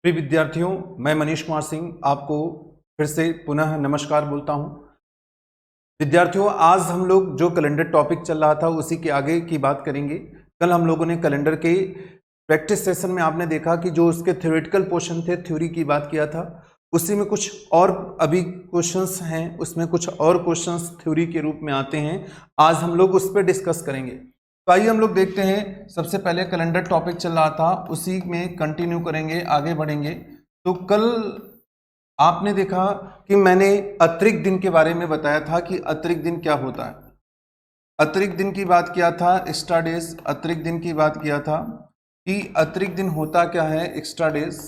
प्रिय विद्यार्थियों, मैं मनीष कुमार सिंह आपको फिर से पुनः नमस्कार बोलता हूं। विद्यार्थियों, आज हम लोग जो कैलेंडर टॉपिक चल रहा था उसी के आगे की बात करेंगे। कल हम लोगों ने कैलेंडर के प्रैक्टिस सेशन में आपने देखा कि जो उसके थ्योरेटिकल पोर्शन थे, थ्योरी की बात किया था, उसी में कुछ और अभी क्वेश्चंस हैं, उसमें कुछ और क्वेश्चंस थ्योरी के रूप में आते हैं। आज हम लोग उस पर डिस्कस करेंगे। तो आइए हम लोग देखते हैं। सबसे पहले कैलेंडर टॉपिक चल रहा था, उसी में कंटिन्यू करेंगे, आगे बढ़ेंगे। तो कल आपने देखा कि मैंने अतिरिक्त दिन के बारे में बताया था कि अतिरिक्त दिन क्या होता है। अतिरिक्त दिन की बात किया था, एक्स्ट्रा डेज। अतिरिक्त दिन की बात किया था कि अतिरिक्त दिन होता क्या है, एक्स्ट्रा डेज।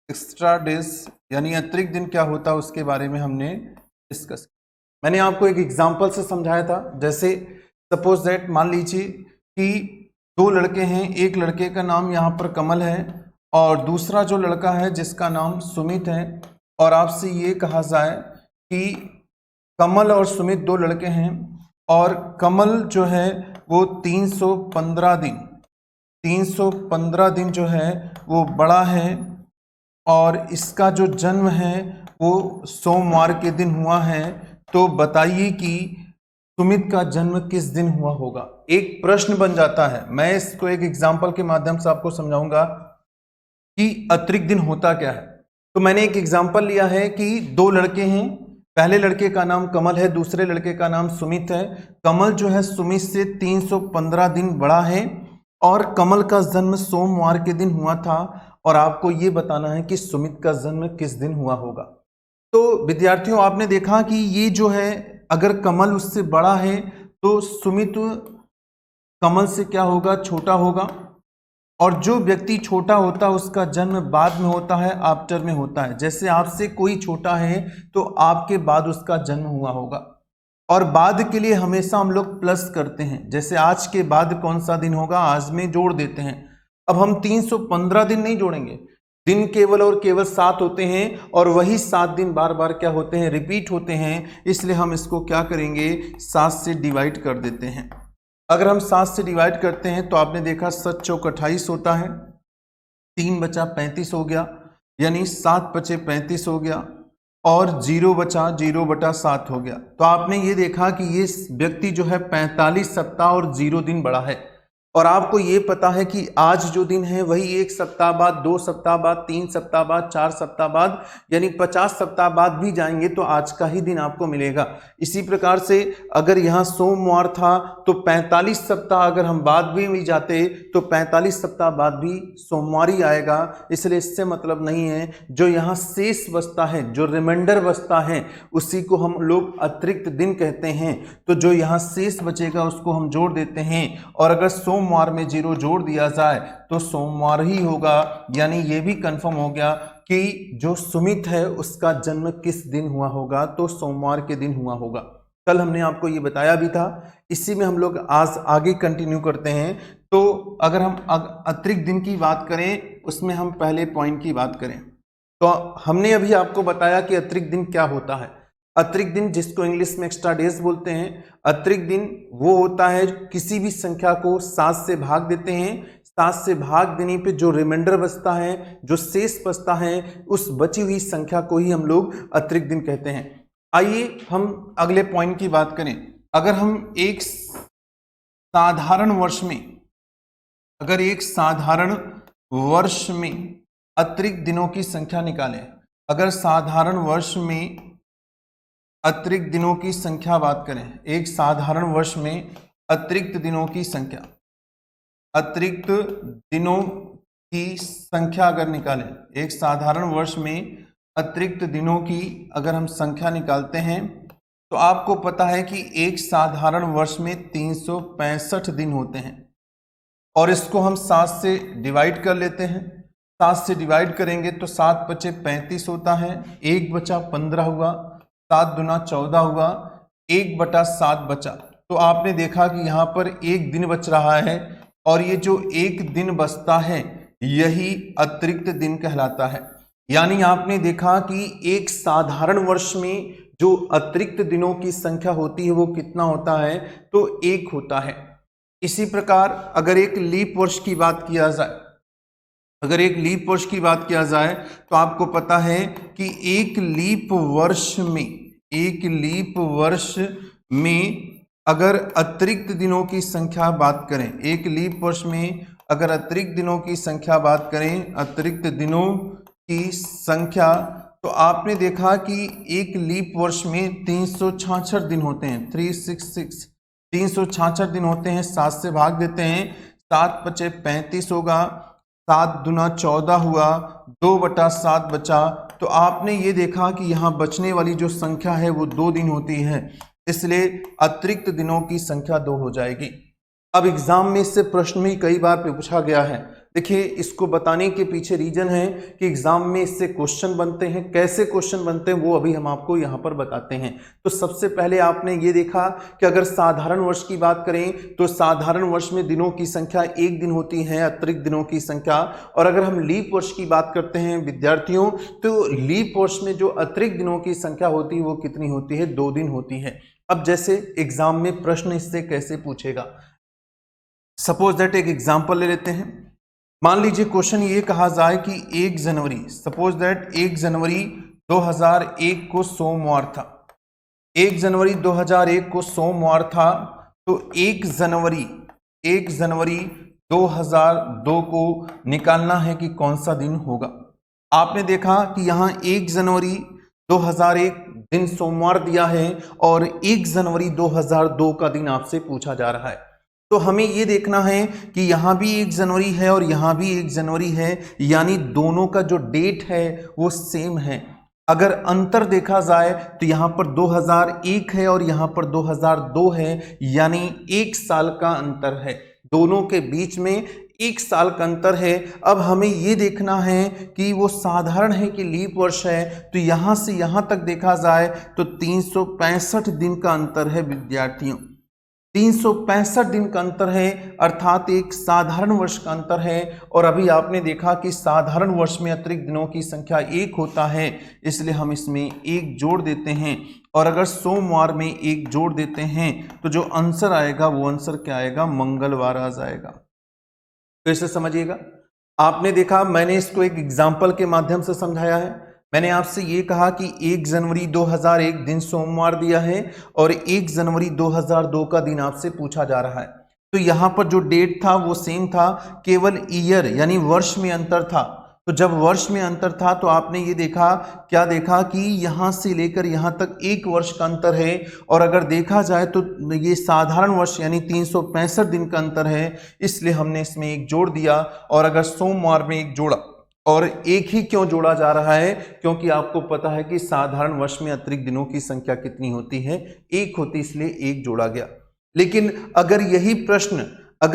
एक्स्ट्रा डेज यानी अतिरिक्त दिन क्या होता है, उसके बारे में हमने डिस्कस किया। मैंने आपको एक एग्जांपल से समझाया था। जैसे सपोज दैट, मान लीजिए कि दो लड़के हैं। एक लड़के का नाम यहाँ पर कमल है और दूसरा जो लड़का है जिसका नाम सुमित है। और आपसे ये कहा जाए कि कमल और सुमित दो लड़के हैं और कमल जो है वो 315 दिन जो है वो बड़ा है और इसका जो जन्म है वो सोमवार के दिन हुआ है। तो बताइए कि सुमित का जन्म किस दिन हुआ होगा। एक प्रश्न बन जाता है। मैं इसको एक एग्जांपल के माध्यम से आपको समझाऊंगा कि अतिरिक्त दिन होता क्या है। तो मैंने एक एग्जांपल लिया है कि दो लड़के हैं। पहले लड़के का नाम कमल है, दूसरे लड़के का नाम सुमित है। कमल जो है सुमित से 315 दिन बड़ा है और कमल का जन्म सोमवार के दिन हुआ था। और आपको ये बताना है कि सुमित का जन्म किस दिन हुआ होगा। तो विद्यार्थियों, आपने देखा कि ये जो है, अगर कमल उससे बड़ा है तो सुमित कमल से क्या होगा, छोटा होगा। और जो व्यक्ति छोटा होता है उसका जन्म बाद में होता है, आफ्टर में होता है। जैसे आपसे कोई छोटा है तो आपके बाद उसका जन्म हुआ होगा। और बाद के लिए हमेशा हम लोग प्लस करते हैं। जैसे आज के बाद कौन सा दिन होगा, आज में जोड़ देते हैं। अब हम 315 दिन नहीं जोड़ेंगे। दिन केवल और केवल 7 होते हैं और वही 7 दिन बार बार क्या होते हैं, रिपीट होते हैं। इसलिए हम इसको क्या करेंगे, 7 से डिवाइड कर देते हैं। अगर हम 7 से डिवाइड करते हैं तो आपने देखा 7 चौक 28 होता है, 3 बचा 35 हो गया, यानी 7 बचे 35 हो गया और 0 बचा 0/7 हो गया। तो आपने ये देखा कि ये व्यक्ति जो है 45 सप्ताह और 0 दिन बड़ा है। और आपको ये पता है कि आज जो दिन है वही 1 सप्ताह बाद, 2 सप्ताह बाद, 3 सप्ताह बाद, 4 सप्ताह बाद, यानी 50 सप्ताह बाद भी जाएंगे तो आज का ही दिन आपको मिलेगा। इसी प्रकार से अगर यहाँ सोमवार था तो 45 सप्ताह अगर हम बाद भी जाते तो 45 सप्ताह बाद भी सोमवार ही आएगा। इसलिए इससे मतलब नहीं है। जो यहाँ शेष बचता है, जो रिमाइंडर बचता है, उसी को हम लोग अतिरिक्त दिन कहते हैं। तो जो यहाँ शेष बचेगा उसको हम जोड़ देते हैं। और अगर सोमवार में 0 जोड़ दिया जाए तो सोमवार ही होगा। यानी ये भी कंफर्म हो गया कि जो सुमित है उसका जन्म किस दिन हुआ होगा, तो सोमवार के दिन हुआ होगा। कल हमने आपको ये बताया भी था। इसी में हम लोग आज आगे कंटिन्यू करते हैं। तो अगर हम अतिरिक्त दिन की बात करें, उसमें हम पहले पॉइंट की बात करें तो हमने अभी आपको बताया कि अतिरिक्त दिन क्या होता है। अतिरिक्त दिन, जिसको इंग्लिश में एक्स्ट्रा डेज बोलते हैं, अतिरिक्त दिन वो होता है किसी भी संख्या को 7 से भाग देते हैं। 7 से भाग देने पे जो रिमाइंडर बचता है, जो शेष बचता है, उस बची हुई संख्या को ही हम लोग अतिरिक्त दिन कहते हैं। आइए हम अगले पॉइंट की बात करें। अगर हम एक साधारण वर्ष में, अगर एक साधारण वर्ष में अतिरिक्त दिनों की संख्या निकालें, अगर साधारण वर्ष में अतिरिक्त दिनों की संख्या बात करें, एक साधारण वर्ष में अतिरिक्त दिनों की संख्या, अतिरिक्त दिनों की संख्या अगर निकालें, एक साधारण वर्ष में अतिरिक्त दिनों की अगर हम संख्या निकालते हैं तो आपको पता है कि एक साधारण वर्ष में 365 दिन होते हैं। और इसको हम 7 से डिवाइड कर लेते हैं। 7 से डिवाइड करेंगे तो 7 बचे 35 होता है, 1 बचा 15 हुआ, 7 दूना 14 हुआ, 1/7 बचा। तो आपने देखा कि यहाँ पर एक दिन बच रहा है और ये जो एक दिन बचता है यही अतिरिक्त दिन कहलाता है। यानी आपने देखा कि एक साधारण वर्ष में जो अतिरिक्त दिनों की संख्या होती है वो कितना होता है, तो 1 होता है। इसी प्रकार अगर एक लीप वर्ष की बात किया जाए, अगर एक लीप वर्ष की बात किया जाए तो आपको पता है कि एक लीप वर्ष में अगर अतिरिक्त दिनों की संख्या बात करें, एक लीप वर्ष में अगर अतिरिक्त दिनों की संख्या बात करें, अतिरिक्त दिनों की संख्या, तो आपने देखा कि एक लीप वर्ष में 366 दिन होते हैं, 366 366 दिन होते हैं। 7 से भाग देते हैं, 7 पचे 35 होगा, 7 दूना 14 हुआ, 2/7 बचा। तो आपने ये देखा कि यहाँ बचने वाली जो संख्या है वो 2 दिन होती है, इसलिए अतिरिक्त दिनों की संख्या 2 हो जाएगी। अब एग्जाम में इससे प्रश्न भी कई बार पूछा गया है। देखिए, इसको बताने के पीछे रीजन है कि एग्जाम में इससे क्वेश्चन बनते हैं। कैसे क्वेश्चन बनते हैं वो अभी हम आपको यहाँ पर बताते हैं। तो सबसे पहले आपने ये देखा कि अगर साधारण वर्ष की बात करें तो साधारण वर्ष में दिनों की संख्या 1 दिन होती है, अतिरिक्त दिनों की संख्या। और अगर हम लीप वर्ष की बात करते हैं विद्यार्थियों, तो लीप वर्ष में जो अतिरिक्त दिनों की संख्या होती है वो कितनी होती है? 2 दिन होती है। अब जैसे एग्जाम में प्रश्न इससे कैसे पूछेगा, सपोज दैट एक एग्जाम्पल ले लेते हैं। मान लीजिए क्वेश्चन ये कहा जाए कि 1 जनवरी, सपोज दैट 1 जनवरी 2001 को सोमवार था। 1 जनवरी 2001 को सोमवार था, तो 1 जनवरी 2002 को निकालना है कि कौन सा दिन होगा। आपने देखा कि यहाँ 1 जनवरी 2001 दिन सोमवार दिया है और 1 जनवरी 2002 का दिन आपसे पूछा जा रहा है। तो हमें ये देखना है कि यहाँ भी 1 जनवरी है और यहाँ भी 1 जनवरी है, यानी दोनों का जो डेट है वो सेम है। अगर अंतर देखा जाए तो यहाँ पर 2001 है और यहाँ पर 2002 है, यानी 1 साल का अंतर है। दोनों के बीच में 1 साल का अंतर है। अब हमें ये देखना है कि वो साधारण है कि लीप वर्ष है। तो यहाँ से यहाँ तक देखा जाए तो 365 दिन का अंतर है विद्यार्थियों, 365 दिन का अंतर है, अर्थात एक साधारण वर्ष का अंतर है। और अभी आपने देखा कि साधारण वर्ष में अतिरिक्त दिनों की संख्या 1 होता है, इसलिए हम इसमें 1 जोड़ देते हैं। और अगर सोमवार में 1 जोड़ देते हैं तो जो आंसर आएगा वो आंसर क्या आएगा? मंगलवार आ जाएगा। तो इसे समझिएगा। आपने देखा, मैंने इसको एक एग्जाम्पल के माध्यम से समझाया है। मैंने आपसे ये कहा कि 1 जनवरी 2001 दिन सोमवार दिया है और 1 जनवरी 2002 का दिन आपसे पूछा जा रहा है। तो यहाँ पर जो डेट था वो सेम था, केवल ईयर यानी वर्ष में अंतर था। तो जब वर्ष में अंतर था तो आपने ये देखा, क्या देखा कि यहाँ से लेकर यहाँ तक 1 वर्ष का अंतर है। और अगर देखा जाए तो ये साधारण वर्ष यानी 365 दिन का अंतर है, इसलिए हमने इसमें 1 जोड़ दिया। और अगर सोमवार में 1 जोड़ा, और 1 ही क्यों जोड़ा जा रहा है? क्योंकि आपको पता है कि साधारण वर्ष में अतिरिक्त दिनों की संख्या कितनी होती है? 1 होती, इसलिए 1 जोड़ा गया। लेकिन अगर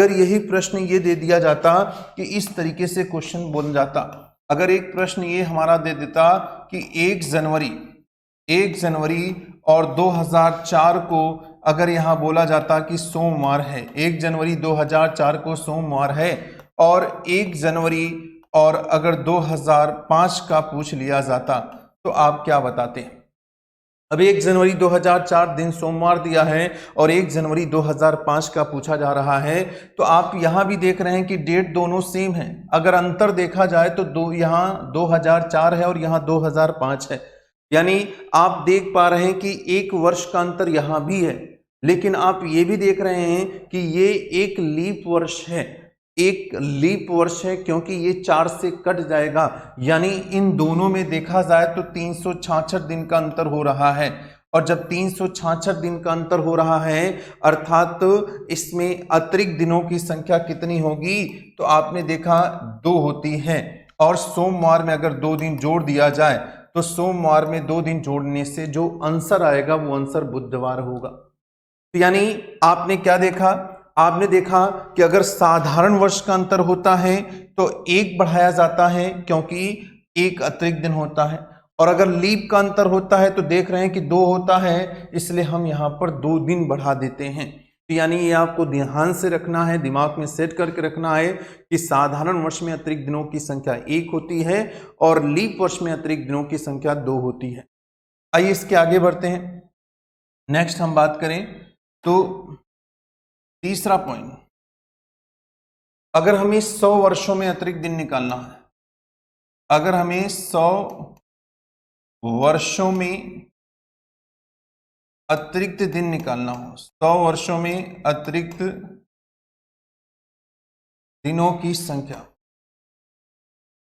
यही प्रश्न ये दे दिया जाता कि इस तरीके से क्वेश्चन बन जाता, अगर एक प्रश्न ये हमारा दे देता कि 1 जनवरी और 2004 को अगर यहाँ बोला जाता कि सोमवार है, 1 जनवरी 2004 को सोमवार है, और 1 जनवरी और अगर 2005 का पूछ लिया जाता तो आप क्या बताते? अब 1 जनवरी 2004 दिन सोमवार दिया है और 1 जनवरी 2005 का पूछा जा रहा है, तो आप यहां भी देख रहे हैं कि डेट दोनों सेम है। अगर अंतर देखा जाए तो यहाँ 2004 है और यहाँ 2005 है, यानी आप देख पा रहे हैं कि 1 वर्ष का अंतर यहां भी है। लेकिन आप ये भी देख रहे हैं कि ये एक लीप वर्ष है, क्योंकि ये 4 से कट जाएगा, यानी इन दोनों में देखा जाए तो 366 दिन का अंतर हो रहा है। और जब 366 दिन का अंतर हो रहा है, अर्थात इसमें अतिरिक्त दिनों की संख्या कितनी होगी? तो आपने देखा 2 होती है। और सोमवार में अगर 2 दिन जोड़ दिया जाए तो सोमवार में 2 दिन जोड़ने से जो आंसर आएगा वो आंसर बुधवार होगा। तो यानी आपने क्या देखा? आपने देखा कि अगर साधारण वर्ष का अंतर होता है तो 1 बढ़ाया जाता है क्योंकि 1 अतिरिक्त दिन होता है। और अगर लीप का अंतर होता है तो देख रहे हैं कि 2 होता है, इसलिए हम यहाँ पर 2 दिन बढ़ा देते हैं। तो यानी ये आपको ध्यान से रखना है, दिमाग में सेट करके रखना है कि साधारण वर्ष में अतिरिक्त दिनों की संख्या 1 होती है और लीप वर्ष में अतिरिक्त दिनों की संख्या 2 होती है। आइए इसके आगे बढ़ते हैं। नेक्स्ट हम बात करें तो तीसरा पॉइंट, अगर हमें 100 वर्षों में अतिरिक्त दिन निकालना है, अगर हमें 100 वर्षों में अतिरिक्त दिन निकालना हो, 100 वर्षों में अतिरिक्त दिनों की संख्या,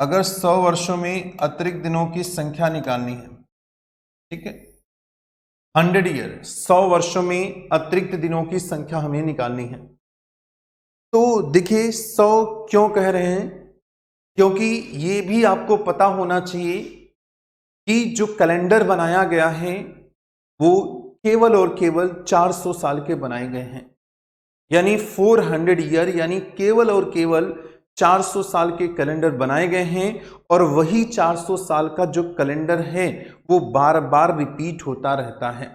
अगर 100 वर्षों में अतिरिक्त दिनों की संख्या निकालनी है, ठीक है, 100 ईयर, 100 वर्षों में अतिरिक्त दिनों की संख्या हमें निकालनी है। तो देखिए 100 क्यों कह रहे हैं, क्योंकि ये भी आपको पता होना चाहिए कि जो कैलेंडर बनाया गया है वो केवल और केवल 400 साल के बनाए गए हैं, यानी 400 ईयर, यानी केवल और केवल 400 साल के कैलेंडर बनाए गए हैं। और वही 400 साल का जो कैलेंडर है वो बार बार रिपीट होता रहता है।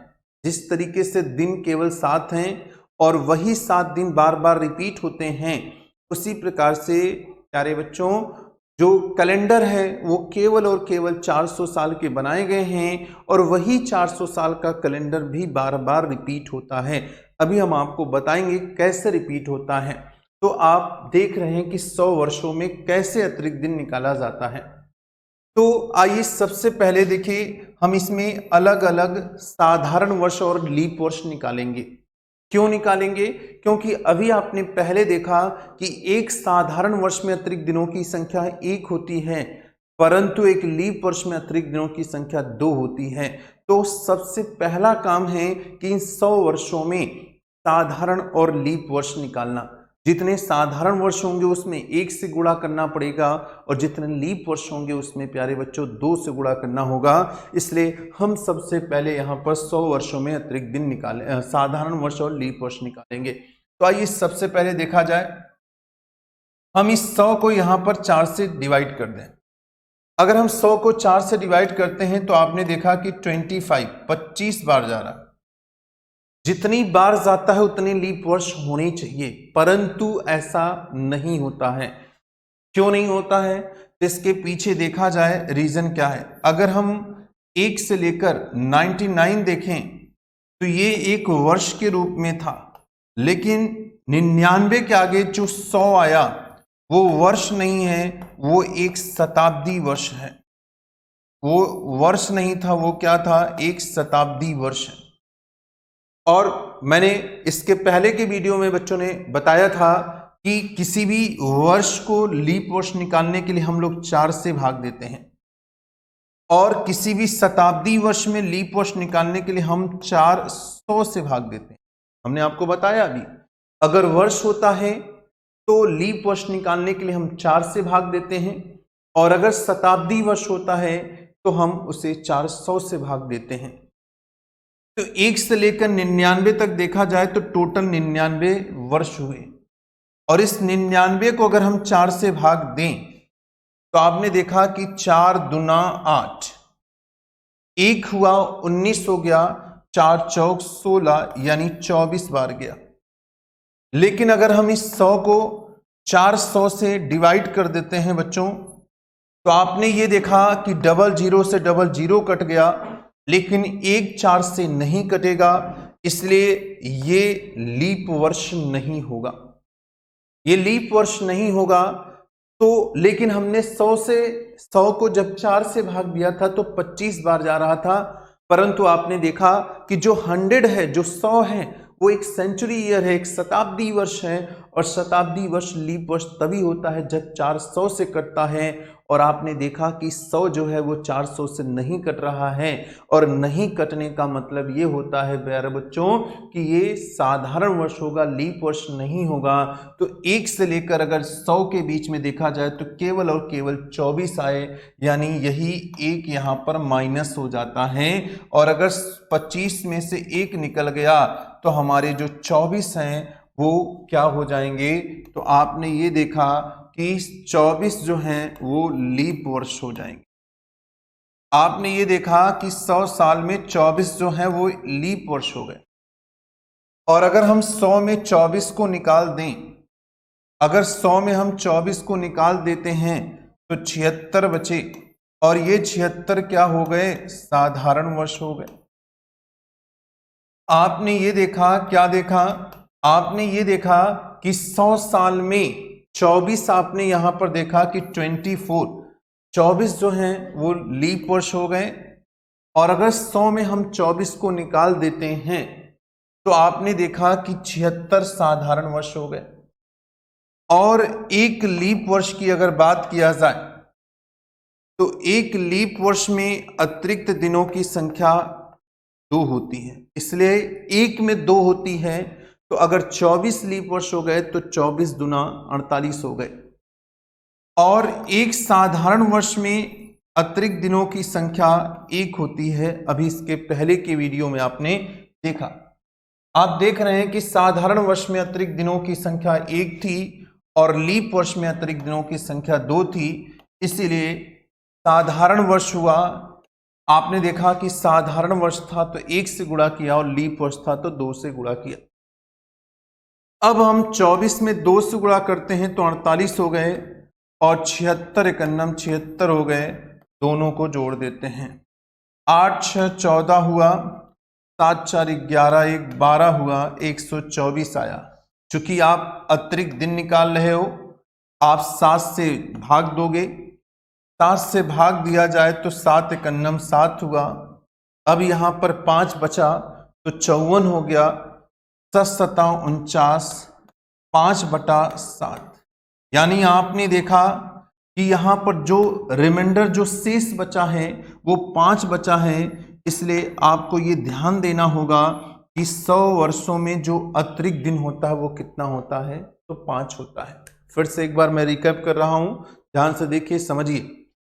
जिस तरीके से दिन केवल 7 हैं और वही 7 दिन बार बार रिपीट होते हैं, उसी प्रकार से प्यारे बच्चों जो कैलेंडर है वो केवल और केवल 400 साल के बनाए गए हैं और वही 400 साल का कैलेंडर भी बार बार रिपीट होता है। अभी हम आपको बताएंगे कैसे रिपीट होता है। तो आप देख रहे हैं कि 100 वर्षों में कैसे अतिरिक्त दिन निकाला जाता है। तो आइए सबसे पहले देखिए, हम इसमें अलग अलग साधारण वर्ष और लीप वर्ष निकालेंगे। क्यों निकालेंगे? क्योंकि अभी आपने पहले देखा कि एक साधारण वर्ष में अतिरिक्त दिनों की संख्या 1 होती है, परंतु एक लीप वर्ष में अतिरिक्त दिनों की संख्या 2 होती है। तो सबसे पहला काम है कि इन 100 वर्षों में साधारण और लीप वर्ष निकालना। जितने साधारण वर्ष होंगे उसमें 1 से गुणा करना पड़ेगा और जितने लीप वर्ष होंगे उसमें प्यारे बच्चों 2 से गुणा करना होगा। इसलिए हम सबसे पहले यहाँ पर 100 वर्षों में अतिरिक्त दिन निकालें, साधारण वर्ष और लीप वर्ष निकालेंगे। तो आइए सबसे पहले देखा जाए, हम इस 100 को यहाँ पर 4 से डिवाइड कर दें। अगर हम 100 को 4 से डिवाइड करते हैं तो आपने देखा कि 25 बार जा रहा है। जितनी बार जाता है उतने लीप वर्ष होने चाहिए, परंतु ऐसा नहीं होता है। क्यों नहीं होता है? इसके पीछे देखा जाए रीजन क्या है। अगर हम 1 से लेकर 99 देखें तो ये एक वर्ष के रूप में था, लेकिन 99 के आगे जो 100 आया वो वर्ष नहीं है, वो एक शताब्दी वर्ष है। वो वर्ष नहीं था, वो क्या था? एक शताब्दी वर्ष है। और मैंने इसके पहले के वीडियो में बच्चों ने बताया था कि किसी भी वर्ष को लीप वर्ष निकालने के लिए हम लोग 4 से भाग देते हैं और किसी भी शताब्दी वर्ष में लीप वर्ष निकालने के लिए हम 400 से भाग देते हैं। हमने आपको बताया अभी, अगर वर्ष होता है तो लीप वर्ष निकालने के लिए हम 4 से भाग देते हैं और अगर शताब्दी वर्ष होता है तो हम उसे 400 से भाग देते हैं। तो 1 से लेकर 99 तक देखा जाए तो टोटल 99 वर्ष हुए और इस 99 को अगर हम 4 से भाग दें तो आपने देखा कि 4 दूना 8, 1 हुआ 19 हो गया, 4 चौक 16 यानी 24 बार गया। लेकिन अगर हम इस 100 को 400 से डिवाइड कर देते हैं बच्चों तो आपने ये देखा कि 00 से 00 कट गया, लेकिन 1 4 से नहीं कटेगा, इसलिए ये लीप वर्ष नहीं होगा। ये लीप वर्ष नहीं होगा। तो लेकिन हमने 100 को जब 4 से भाग दिया था तो 25 बार जा रहा था, परंतु आपने देखा कि जो 100 है, जो 100 है, वो एक सेंचुरी ईयर है, एक शताब्दी वर्ष है और शताब्दी वर्ष लीप वर्ष तभी होता है जब 400 से कटता है। और आपने देखा कि 100 जो है वो 400 से नहीं कट रहा है और नहीं कटने का मतलब ये होता है प्यारे बच्चों कि ये साधारण वर्ष होगा, लीप वर्ष नहीं होगा। तो 1 से लेकर अगर 100 के बीच में देखा जाए तो केवल और केवल 24 आए, यानी यही 1 यहाँ पर माइनस हो जाता है। और अगर 25 में से 1 निकल गया तो हमारे जो 24 हैं वो क्या हो जाएंगे? तो आपने ये देखा कि 24 जो हैं वो लीप वर्ष हो जाएंगे। आपने ये देखा कि 100 साल में 24 जो हैं वो लीप वर्ष हो गए। और अगर हम 100 में 24 को निकाल दें, अगर 100 में हम 24 को निकाल देते हैं तो 76 बचे और ये 76 क्या हो गए? साधारण वर्ष हो गए। आपने ये देखा, क्या देखा? आपने ये देखा कि 100 साल में 24 आपने यहां पर देखा कि 24, 24 जो हैं वो लीप वर्ष हो गए। और अगर 100 में हम 24 को निकाल देते हैं तो आपने देखा कि 76 साधारण वर्ष हो गए। और एक लीप वर्ष की अगर बात किया जाए तो एक लीप वर्ष में अतिरिक्त दिनों की संख्या 2 होती है, इसलिए एक में 2 होती है। तो अगर 24 लीप वर्ष हो गए तो 24 दुना 48 हो गए। और एक साधारण वर्ष में अतिरिक्त दिनों की संख्या 1 होती है। अभी इसके पहले के वीडियो में आपने देखा, आप देख रहे हैं कि साधारण वर्ष में अतिरिक्त दिनों की संख्या 1 थी और लीप वर्ष में अतिरिक्त दिनों की संख्या 2 थी। इसीलिए साधारण वर्ष हुआ, आपने देखा कि साधारण वर्ष था तो 1 से गुणा किया और लीप वर्ष था तो 2 से गुणा किया। अब हम 24 में 2 से गुणा करते हैं तो 48 हो गए और 76 एकन्नम 76 हो गए, दोनों को जोड़ देते हैं। 8 6 14 हुआ, 7 4 11, 1 12 हुआ, 124 आया। चूंकि आप अतिरिक्त दिन निकाल रहे हो, आप 7 से भाग दोगे, 7 से भाग दिया जाए तो 7 एकन्नम 7 हुआ। अब यहाँ पर 5 बचा तो 54 हो गया, 7 49, 5/7। यानी आपने देखा कि यहाँ पर जो रिमाइंडर जो शेष बचा है वो 5 बचा है। इसलिए आपको ये ध्यान देना होगा कि 100 वर्षों में जो अतिरिक्त दिन होता है वो कितना होता है, तो 5 होता है। फिर से एक बार मैं रिकैप कर रहा हूँ, ध्यान से देखिए, समझिए।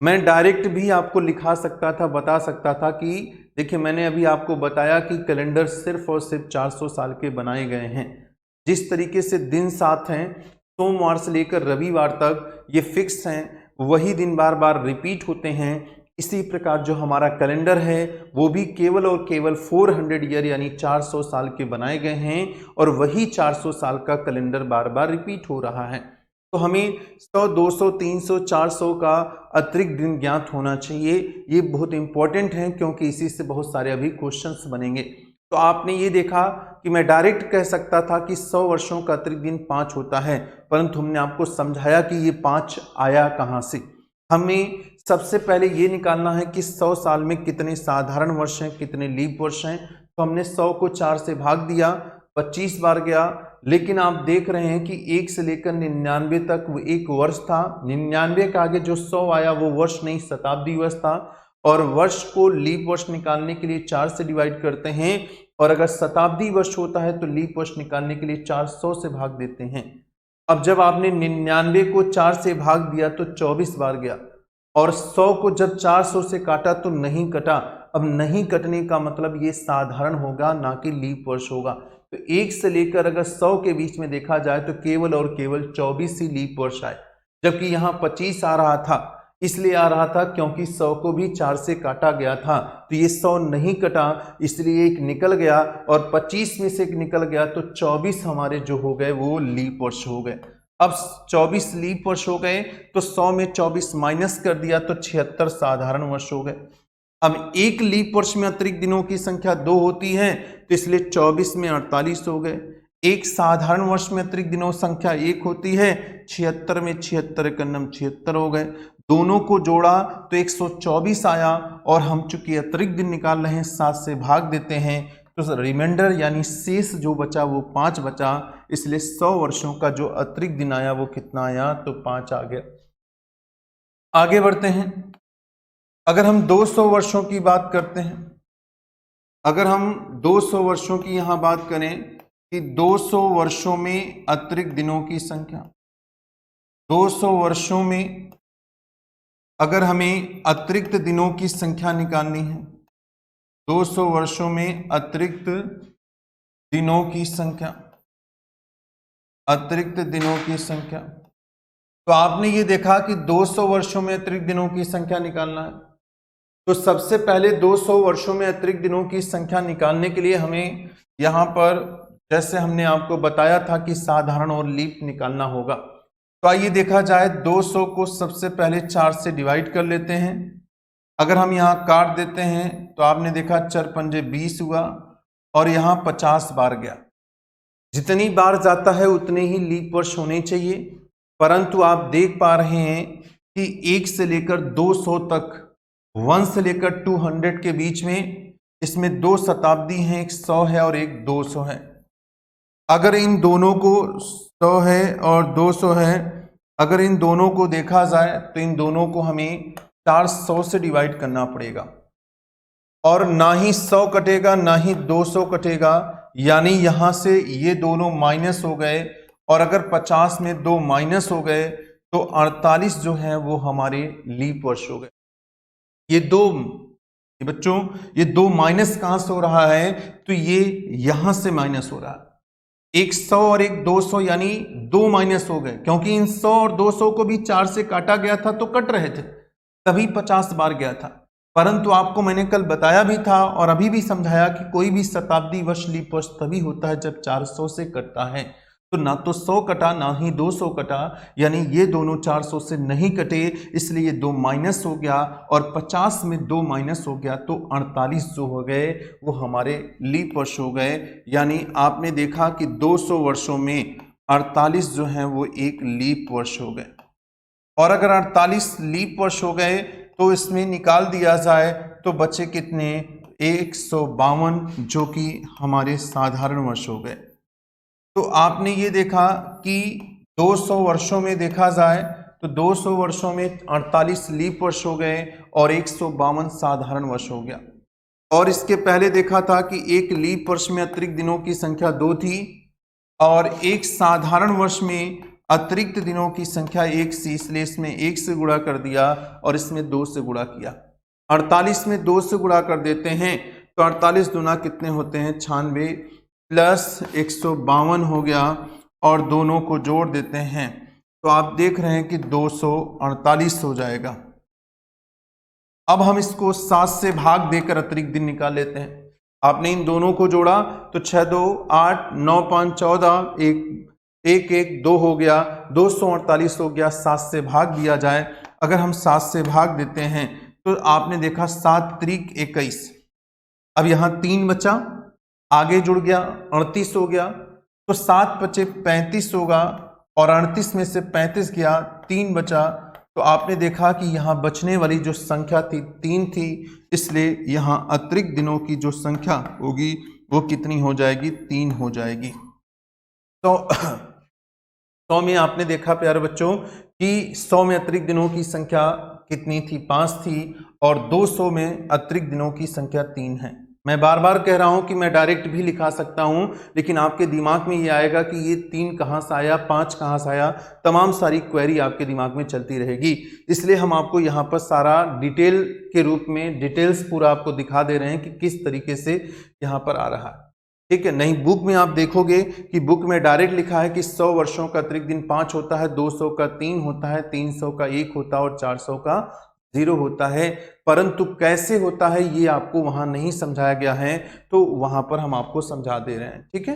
मैं डायरेक्ट भी आपको लिखा सकता था, बता सकता था कि देखिए मैंने अभी आपको बताया कि कैलेंडर सिर्फ और सिर्फ 400 साल के बनाए गए हैं। जिस तरीके से दिन 7 हैं, सोमवार से लेकर रविवार तक ये फिक्स हैं, वही दिन बार बार रिपीट होते हैं। इसी प्रकार जो हमारा कैलेंडर है वो भी केवल और केवल 400 ईयर यानी 400 साल के बनाए गए हैं और वही 400 साल का कैलेंडर बार बार रिपीट हो रहा है। तो हमें 100, 200, 300, 400 का अतिरिक्त दिन ज्ञात होना चाहिए। ये बहुत इंपॉर्टेंट है क्योंकि इसी से बहुत सारे अभी क्वेश्चंस बनेंगे। तो आपने ये देखा कि मैं डायरेक्ट कह सकता था कि 100 वर्षों का अतिरिक्त दिन 5 होता है, परंतु हमने आपको समझाया कि ये 5 आया कहाँ से। हमें सबसे पहले ये निकालना है कि 100 साल में कितने साधारण वर्ष हैं, कितने लीप वर्ष हैं। तो हमने 100 को 4 से भाग दिया, 25 बार गया। लेकिन आप देख रहे हैं कि 1 से लेकर 99 तक वो एक वर्ष था। 99 के आगे जो 100 आया वो वर्ष नहीं, शताब्दी वर्ष था। और वर्ष को लीप वर्ष निकालने के लिए 4 से डिवाइड करते हैं, और अगर शताब्दी वर्ष होता है तो लीप वर्ष निकालने के लिए 400 से भाग देते हैं। अब जब आपने 99 को 4 से भाग दिया तो 24 बार गया, और 100 को जब 400 से काटा तो नहीं कटा। अब नहीं कटने का मतलब ये साधारण होगा, ना कि लीप वर्ष होगा। तो 1 से लेकर अगर 100 के बीच में देखा जाए तो केवल और केवल 24 ही लीप वर्ष आए, जबकि यहाँ 25 आ रहा था। इसलिए आ रहा था क्योंकि 100 को भी 4 से काटा गया था, तो ये 100 नहीं कटा, इसलिए एक निकल गया, और 25 में से एक निकल गया तो 24 हमारे जो हो गए वो लीप वर्ष हो गए। अब 24 लीप वर्ष हो गए तो 100 में 24 माइनस कर दिया तो 76 साधारण वर्ष हो गए। अब एक लीप वर्ष में अतिरिक्त दिनों की संख्या 2 होती है, तो इसलिए 24 में 48 हो गए। एक साधारण वर्ष में अतिरिक्त दिनों संख्या 1 होती है, 76 में 76 एकन्नम 76 हो गए। दोनों को जोड़ा तो 124 आया, और हम चूंकि अतिरिक्त दिन निकाल रहे हैं 7 से भाग देते हैं, तो रिमाइंडर यानी शेष जो बचा वो 5 बचा। इसलिए 100 वर्षों का जो अतिरिक्त दिन आया वो कितना आया, तो 5 आ गया। आगे बढ़ते हैं। अगर हम 200 वर्षों की बात करते हैं, अगर हम 200 वर्षों की यहाँ बात करें कि 200 वर्षों में अतिरिक्त दिनों की संख्या, 200 वर्षों में अगर हमें अतिरिक्त दिनों की संख्या निकालनी है, 200 वर्षों में अतिरिक्त दिनों की संख्या, अतिरिक्त दिनों की संख्या, तो आपने ये देखा कि 200 वर्षों में अतिरिक्त दिनों की संख्या निकालना है। तो सबसे पहले 200 वर्षों में अतिरिक्त दिनों की संख्या निकालने के लिए हमें यहाँ पर, जैसे हमने आपको बताया था कि साधारण और लीप निकालना होगा, तो आइए देखा जाए। 200 को सबसे पहले 4 से डिवाइड कर लेते हैं। अगर हम यहाँ काट देते हैं तो आपने देखा 4 पंजे 20 हुआ, और यहाँ 50 बार गया। जितनी बार जाता है उतने ही लीप वर्ष होने चाहिए, परंतु आप देख पा रहे हैं कि 1 से लेकर 200 तक, 1 से लेकर 200 के बीच में इसमें 2 शताब्दी हैं, एक 100 है और एक 200 है। अगर इन दोनों को 100 है और 200 है, अगर इन दोनों को देखा जाए तो इन दोनों को हमें 400 से डिवाइड करना पड़ेगा, और ना ही 100 कटेगा ना ही 200 कटेगा, यानी यहां से ये दोनों माइनस हो गए, और अगर 50 में 2 माइनस हो गए तो 48 जो है वो हमारे लीप वर्ष हो गए। ये बच्चों ये 2 माइनस कहां से हो रहा है, तो ये यहां से माइनस हो रहा है। एक 100 और एक 200 यानी 2 माइनस हो गए, क्योंकि इन 100 और 200 को भी 4 से काटा गया था तो कट रहे थे, तभी 50 बार गया था। परंतु आपको मैंने कल बताया भी था और अभी भी समझाया कि कोई भी शताब्दी वर्ष लीप वर्ष तभी होता है जब 400 से कटता है। तो ना तो 100 कटा ना ही 200 कटा, यानी ये दोनों 400 से नहीं कटे, इसलिए 2 माइनस हो गया, और 50 में 2 माइनस हो गया तो 48 जो हो गए वो हमारे लीप वर्ष हो गए। यानी आपने देखा कि 200 वर्षों में 48 जो है वो एक लीप वर्ष हो गए, और अगर 48 लीप वर्ष हो गए तो इसमें निकाल दिया जाए तो बचे कितने, 152, जो कि हमारे साधारण वर्ष हो गए। तो आपने ये देखा कि 200 वर्षों में देखा जाए तो 200 वर्षों में 48 लीप वर्ष हो गए और 152 साधारण वर्ष हो गया। और इसके पहले देखा था कि एक लीप वर्ष में अतिरिक्त दिनों की संख्या 2 थी, और एक साधारण वर्ष में अतिरिक्त दिनों की संख्या 1 थी, इसलिए इसमें 1 से गुणा कर दिया और इसमें 2 से गुणा किया। 48 में 2 से गुणा कर देते हैं तो 48 दूना कितने होते हैं, 96 प्लस 152 हो गया, और दोनों को जोड़ देते हैं तो आप देख रहे हैं कि 248 हो जाएगा। अब हम इसको 7 से भाग देकर अतिरिक्त दिन निकाल लेते हैं। आपने इन दोनों को जोड़ा तो 6 2 8 9 5 14, 1 1 2 हो गया, 248 हो गया। 7 से भाग दिया जाए, अगर हम 7 से भाग देते हैं तो आपने देखा 7 त्रिक 21, अब यहाँ 3 बचा, आगे जुड़ गया 38 हो गया, तो 7 बचे 35 होगा, और 38 में से 35 गया 3 बचा, तो आपने देखा कि यहाँ बचने वाली जो संख्या थी 3 थी, इसलिए यहाँ अतिरिक्त दिनों की जो संख्या होगी वो कितनी हो जाएगी, 3 हो जाएगी। तो 100 में आपने देखा प्यारे बच्चों कि 100 में अतिरिक्त दिनों की संख्या कितनी थी, 5 थी, और 200 में अतिरिक्त दिनों की संख्या 3 है। मैं बार बार कह रहा हूं कि मैं डायरेक्ट भी लिखा सकता हूं, लेकिन आपके दिमाग में ये आएगा कि ये 3 कहां से आया, 5 कहां से आया, तमाम सारी क्वेरी आपके दिमाग में चलती रहेगी। इसलिए हम आपको यहाँ पर सारा डिटेल के रूप में डिटेल्स पूरा आपको दिखा दे रहे हैं कि किस तरीके से यहाँ पर आ रहा है, ठीक है। नहीं, बुक में आप देखोगे कि बुक में डायरेक्ट लिखा है कि 100 वर्षों का अतिरिक्त दिन 5 होता है, 200 का 3 होता है, 300 का 1 होता है और 400 का 0 होता है, परंतु कैसे होता है ये आपको वहां नहीं समझाया गया है, तो वहां पर हम आपको समझा दे रहे हैं, ठीक है।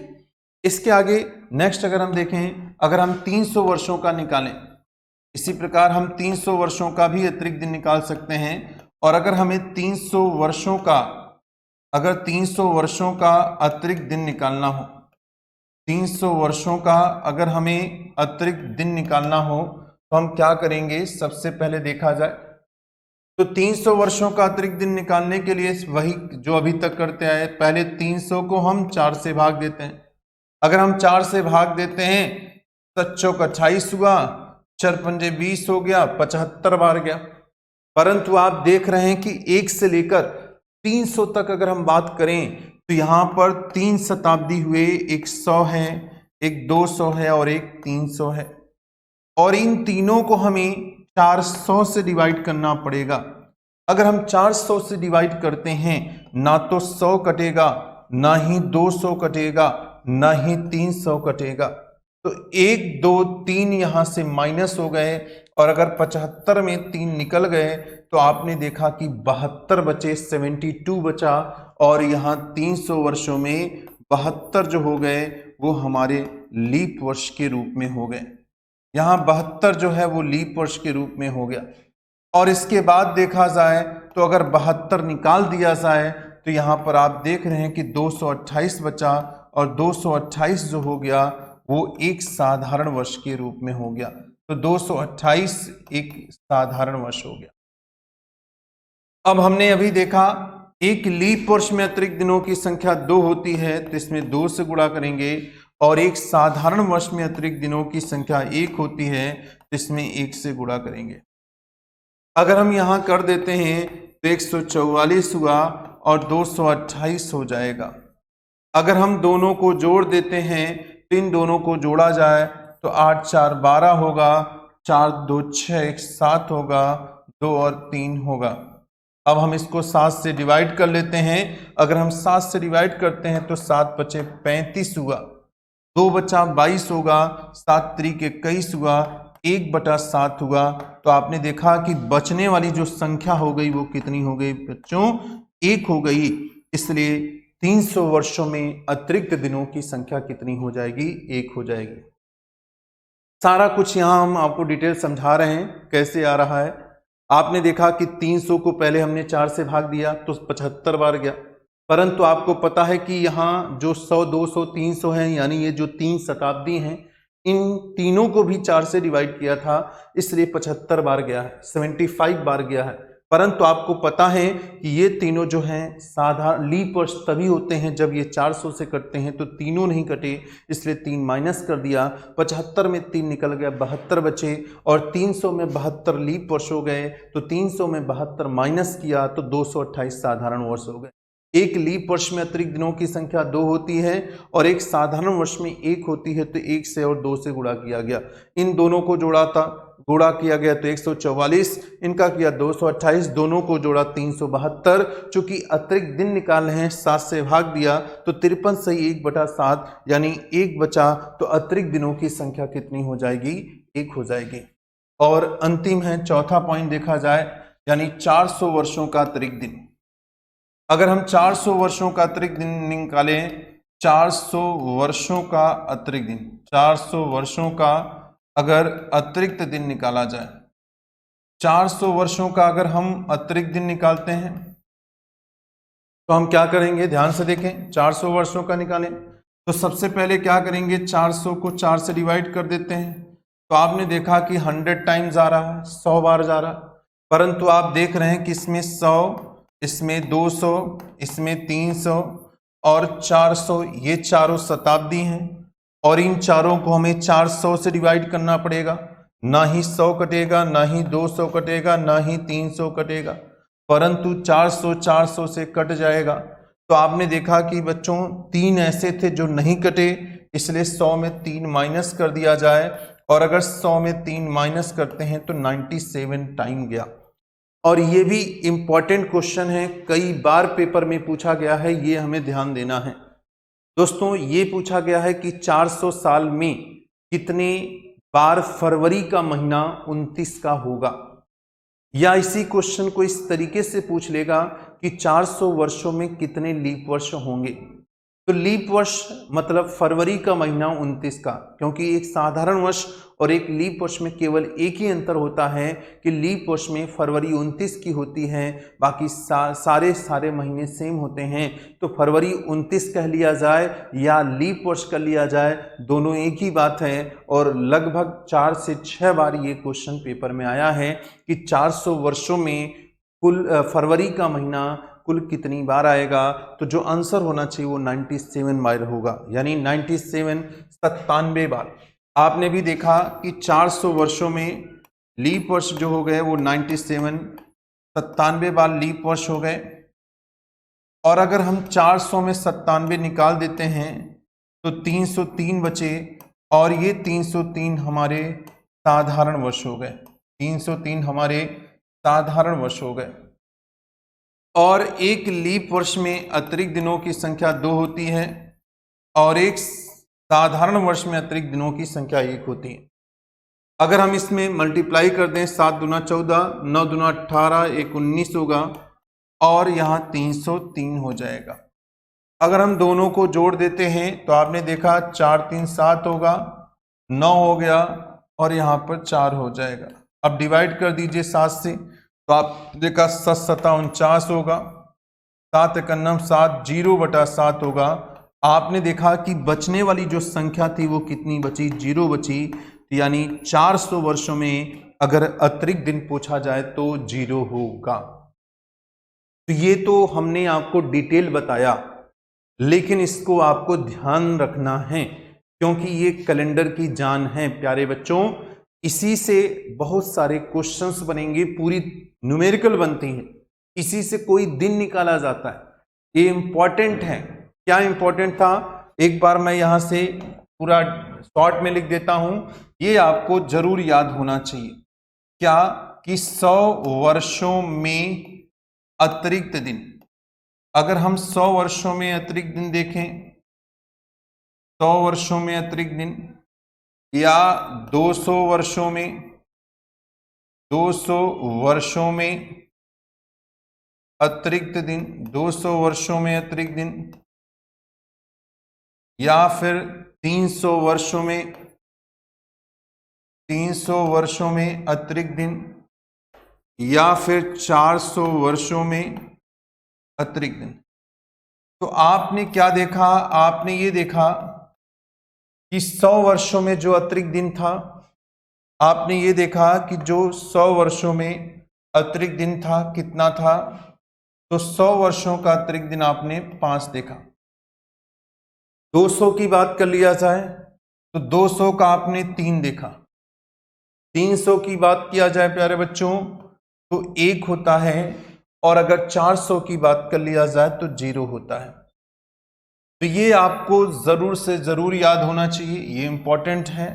इसके आगे नेक्स्ट अगर हम देखें, अगर हम 300 वर्षों का निकालें, इसी प्रकार हम 300 वर्षों का भी अतिरिक्त दिन निकाल सकते हैं। और अगर हमें 300 वर्षों का अतिरिक्त दिन निकालना हो, 300 वर्षों का अगर हमें अतिरिक्त दिन निकालना हो तो हम क्या करेंगे, सबसे पहले देखा जाए तो 300 वर्षों का अतिरिक्त दिन निकालने के लिए वही जो अभी तक करते आए, पहले 300 को हम 4 से भाग देते हैं। अगर हम 4 से भाग देते हैं, 7 चौक 28 हुआ, 4 पंजे 20 हो गया, 75 बार गया। परंतु आप देख रहे हैं कि 1 से लेकर 300 तक अगर हम बात करें तो यहाँ पर 3 शताब्दी हुए, एक 100 है, एक 200 है और एक 300 है, और इन तीनों को हमें 400 से डिवाइड करना पड़ेगा। अगर हम 400 से डिवाइड करते हैं, ना तो 100 कटेगा, ना ही 200 कटेगा, ना ही 300 कटेगा, तो 1 2 3 यहां से माइनस हो गए, और अगर 75 में 3 निकल गए तो आपने देखा कि 72 बचे, 72 बचा, और यहाँ 300 वर्षों में 72 जो हो गए वो हमारे लीप वर्ष के रूप में हो गए। यहाँ 72 जो है वो लीप वर्ष के रूप में हो गया। और इसके बाद देखा जाए तो अगर 72 निकाल दिया जाए तो यहाँ पर आप देख रहे हैं कि 228 बचा, और 228 जो हो गया वो एक साधारण वर्ष के रूप में हो गया। तो 228 एक साधारण वर्ष हो गया। अब हमने अभी देखा एक लीप वर्ष में अतिरिक्त दिनों की संख्या 2 होती है, तो इसमें 2 से गुणा करेंगे, और एक साधारण वर्ष में अतिरिक्त दिनों की संख्या 1 होती है, तो इसमें 1 से गुणा करेंगे। अगर हम यहां कर देते हैं तो 144 हुआ और 228 हो जाएगा। अगर हम दोनों को जोड़ देते हैं तो इन दोनों को जोड़ा जाए तो 8 4 12 होगा, 4 2 6 1 7 होगा, 2 और 3 होगा। अब हम इसको 7 से डिवाइड कर लेते हैं। अगर हम 7 से डिवाइड करते हैं तो 7 बचे 35 हुआ, 2 बचा 22 होगा, 7 त्रिक 21 हुआ, 1/7 हुआ। तो आपने देखा कि बचने वाली जो संख्या हो गई वो कितनी हो गई बच्चों? 1 हो गई। इसलिए 300 वर्षों में अतिरिक्त दिनों की संख्या कितनी हो जाएगी? 1 हो जाएगी। सारा कुछ यहां हम आपको डिटेल समझा रहे हैं कैसे आ रहा है। आपने देखा कि 300 को पहले हमने 4 से भाग दिया तो 75 बार गया, परंतु आपको पता है कि यहाँ जो 100 200 300 है, यानी ये जो 3 शताब्दी हैं, इन तीनों को भी 4 से डिवाइड किया था, इसलिए 75 बार गया है, 75 बार गया है। परंतु आपको पता है कि ये तीनों जो हैं साधारण लीप वर्ष तभी होते हैं जब ये 400 से कटते हैं, तो तीनों नहीं कटे, इसलिए 3 माइनस कर दिया। 75 में 3 निकल गया, 72 बचे, और 300 में 72 लीप वर्ष हो गए, तो 300 में 72 माइनस किया तो 228 साधारण वर्ष हो गए। एक लीप वर्ष में अतिरिक्त दिनों की संख्या 2 होती है और एक साधारण वर्ष में 1 होती है, तो 1 से और 2 से गुणा किया गया। इन दोनों को गुणा किया गया तो 144, इनका किया 228, दोनों को जोड़ा 372। चूंकि अतिरिक्त दिन निकालने हैं, 7 से भाग दिया तो 53 से 1/7 यानी 1 बचा, तो अतिरिक्त दिनों की संख्या कितनी हो जाएगी? 1 हो जाएगी। और अंतिम है चौथा पॉइंट देखा जाए, यानी 400 वर्षों का अतिरिक्त दिन। अगर हम 400 वर्षों का अतिरिक्त दिन निकालें, 400 वर्षों का अतिरिक्त दिन, 400 वर्षों का अगर अतिरिक्त दिन निकाला जाए, 400 वर्षों का अगर हम अतिरिक्त दिन निकालते हैं तो हम क्या करेंगे? ध्यान से देखें। 400 वर्षों का निकालें तो सबसे पहले क्या करेंगे? 400 को 4 से डिवाइड कर देते हैं, तो आपने देखा कि 100 टाइम्स आ रहा है, 100 बार जा रहा है। परंतु आप देख रहे हैं कि इसमें 100, इसमें 200, इसमें 300 और 400, ये चारों शताब्दी हैं, और इन चारों को हमें 400 से डिवाइड करना पड़ेगा। ना ही 100 कटेगा, ना ही 200 कटेगा, ना ही 300 कटेगा, परंतु 400 से कट जाएगा। तो आपने देखा कि बच्चों 3 ऐसे थे जो नहीं कटे, इसलिए 100 में 3 माइनस कर दिया जाए, और अगर 100 में 3 माइनस करते हैं तो 97 टाइम गया। और ये भी इंपॉर्टेंट क्वेश्चन है, कई बार पेपर में पूछा गया है, ये हमें ध्यान देना है। दोस्तों ये पूछा गया है कि 400 साल में कितने बार फरवरी का महीना 29 का होगा, या इसी क्वेश्चन को इस तरीके से पूछ लेगा कि 400 वर्षों में कितने लीप वर्ष होंगे। तो लीप वर्ष मतलब फरवरी का महीना 29 का, क्योंकि एक साधारण वर्ष और एक लीप वर्ष में केवल एक ही अंतर होता है कि लीप वर्ष में फरवरी 29 की होती है, बाकी सारे महीने सेम होते हैं। तो फरवरी 29 कह लिया जाए या लीप वर्ष कर लिया जाए, दोनों एक ही बात है। और लगभग 4 से 6 बार ये क्वेश्चन पेपर में आया है कि 400 वर्षों में कुल फरवरी का महीना कुल कितनी बार आएगा। तो जो आंसर होना चाहिए वो 97 बार होगा, यानी 97 बार। आपने भी देखा कि 400 वर्षों में लीप वर्ष जो हो गए वो 97 बार लीप वर्ष हो गए। और अगर हम 400 में 97 निकाल देते हैं तो 303 बचे, और ये 303 हमारे साधारण वर्ष हो गए, 303 हमारे साधारण वर्ष हो गए। और एक लीप वर्ष में अतिरिक्त दिनों की संख्या 2 होती है और एक साधारण वर्ष में अतिरिक्त दिनों की संख्या 1 होती है। अगर हम इसमें मल्टीप्लाई कर दें, 7 दूना 14, 9 दूना 18, 1 19 होगा, और यहाँ 303 हो जाएगा। अगर हम दोनों को जोड़ देते हैं तो आपने देखा 4 3 7 होगा, 9 हो गया, और यहाँ पर 4 हो जाएगा। अब डिवाइड कर दीजिए 7 से, तो आप देखा 7 7 49 होगा, 7 1 7, 0/7 होगा। आपने देखा कि बचने वाली जो संख्या थी वो कितनी बची? 0 बची। तो यानी 400 वर्षों में अगर अतिरिक्त दिन पूछा जाए तो 0 होगा। तो ये तो हमने आपको डिटेल बताया, लेकिन इसको आपको ध्यान रखना है क्योंकि ये कैलेंडर की जान है प्यारे बच्चों। इसी से बहुत सारे क्वेश्चंस बनेंगे, पूरी न्यूमेरिकल बनती है, इसी से कोई दिन निकाला जाता है। ये इंपॉर्टेंट है। क्या इंपॉर्टेंट था, एक बार मैं यहां से पूरा शॉर्ट में लिख देता हूं, ये आपको जरूर याद होना चाहिए। क्या कि 100 वर्षों में अतिरिक्त दिन, अगर हम 100 वर्षों में अतिरिक्त दिन देखें, 100 वर्षों में अतिरिक्त दिन या 200 वर्षों में, 200 वर्षों में अतिरिक्त दिन, 200 वर्षों में अतिरिक्त दिन, या फिर 300 वर्षों में, 300 वर्षों में अतिरिक्त दिन, या फिर 400 वर्षों में अतिरिक्त दिन। तो आपने क्या देखा, आपने ये देखा कि 100 वर्षों में जो अतिरिक्त दिन था, आपने ये देखा कि जो 100 वर्षों में अतिरिक्त दिन था कितना था, तो 100 वर्षों का अतिरिक्त दिन आपने 5 देखा। 200 की बात कर लिया जाए तो 200 का आपने 3 देखा। 300 की बात किया जाए प्यारे बच्चों तो 1 होता है, और अगर 400 की बात कर लिया जाए तो 0 होता है। तो ये आपको जरूर से जरूर याद होना चाहिए, ये इंपॉर्टेंट है,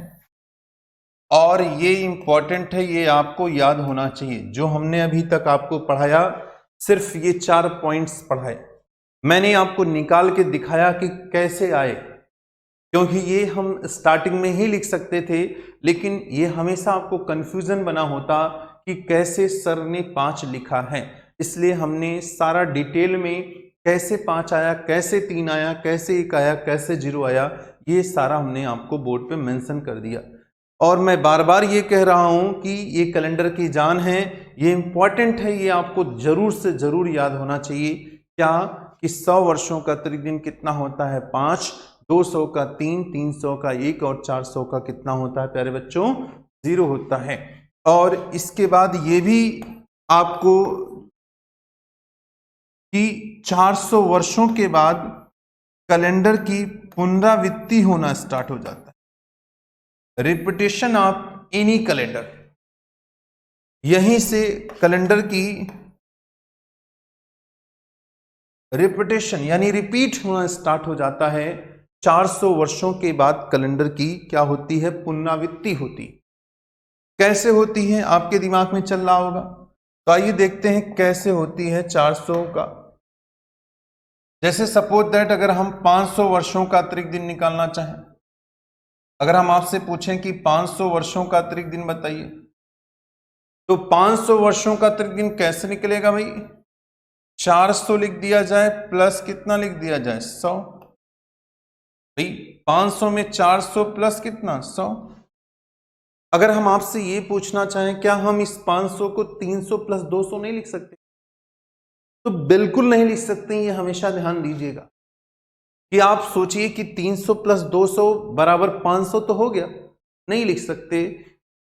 और ये इंपॉर्टेंट है, ये आपको याद होना चाहिए। जो हमने अभी तक आपको पढ़ाया सिर्फ ये 4 पॉइंट्स पढ़ाए, मैंने आपको निकाल के दिखाया कि कैसे आए, क्योंकि ये हम स्टार्टिंग में ही लिख सकते थे, लेकिन ये हमेशा आपको कंफ्यूजन बना होता कि कैसे सर ने 5 लिखा है। इसलिए हमने सारा डिटेल में कैसे 5 आया, कैसे 3 आया, कैसे 1 आया, कैसे 0 आया, ये सारा हमने आपको बोर्ड पे मेंशन कर दिया। और मैं बार बार ये कह रहा हूं कि ये कैलेंडर की जान है, ये इंपॉर्टेंट है, ये आपको जरूर से जरूर याद होना चाहिए। क्या कि 100 वर्षों का अतिरिक्त दिन कितना होता है 5, 200 का 3, 300 का 1 और 400 का कितना होता है प्यारे बच्चों 0 होता है। और इसके बाद ये भी आपको कि 400 वर्षों के बाद कैलेंडर की पुनरावृत्ति होना स्टार्ट हो जाता है, रिपीटेशन ऑफ एनी कैलेंडर। यहीं से कैलेंडर की रिपीटेशन यानी रिपीट होना स्टार्ट हो जाता है। 400 वर्षों के बाद कैलेंडर की क्या होती है, पुनरावृत्ति होती। कैसे होती है आपके दिमाग में चल रहा होगा, तो आइए देखते हैं कैसे होती है 400 का। जैसे सपोज दैट अगर हम 500 वर्षों का अतिरिक्त दिन निकालना चाहें, अगर हम आपसे पूछें कि 500 वर्षों का अतिरिक्त दिन बताइए, तो 500 वर्षों का अतिरिक्त दिन कैसे निकलेगा भाई, 400 लिख दिया जाए प्लस कितना लिख दिया जाए 100। भाई 500 में 400 प्लस कितना 100। अगर हम आपसे ये पूछना चाहें क्या हम इस 500 को 300 प्लस 200 नहीं लिख सकते, तो बिल्कुल नहीं लिख सकते। ये हमेशा ध्यान दीजिएगा कि आप सोचिए कि 300 प्लस 200 बराबर 500 तो हो गया, नहीं लिख सकते।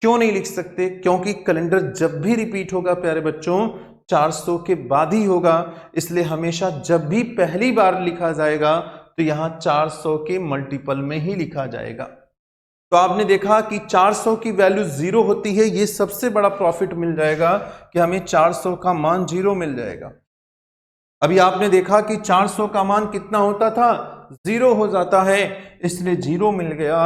क्यों नहीं लिख सकते, क्योंकि कैलेंडर जब भी रिपीट होगा प्यारे बच्चों 400 के बाद ही होगा। इसलिए हमेशा जब भी पहली बार लिखा जाएगा तो यहां 400 के मल्टीपल में ही लिखा जाएगा। तो आपने देखा कि 400 की वैल्यू 0 होती है, ये सबसे बड़ा प्रॉफिट मिल जाएगा कि हमें 400 का मान 0 मिल जाएगा। अभी आपने देखा कि 400 का मान कितना होता था, 0 हो जाता है, इसलिए 0 मिल गया।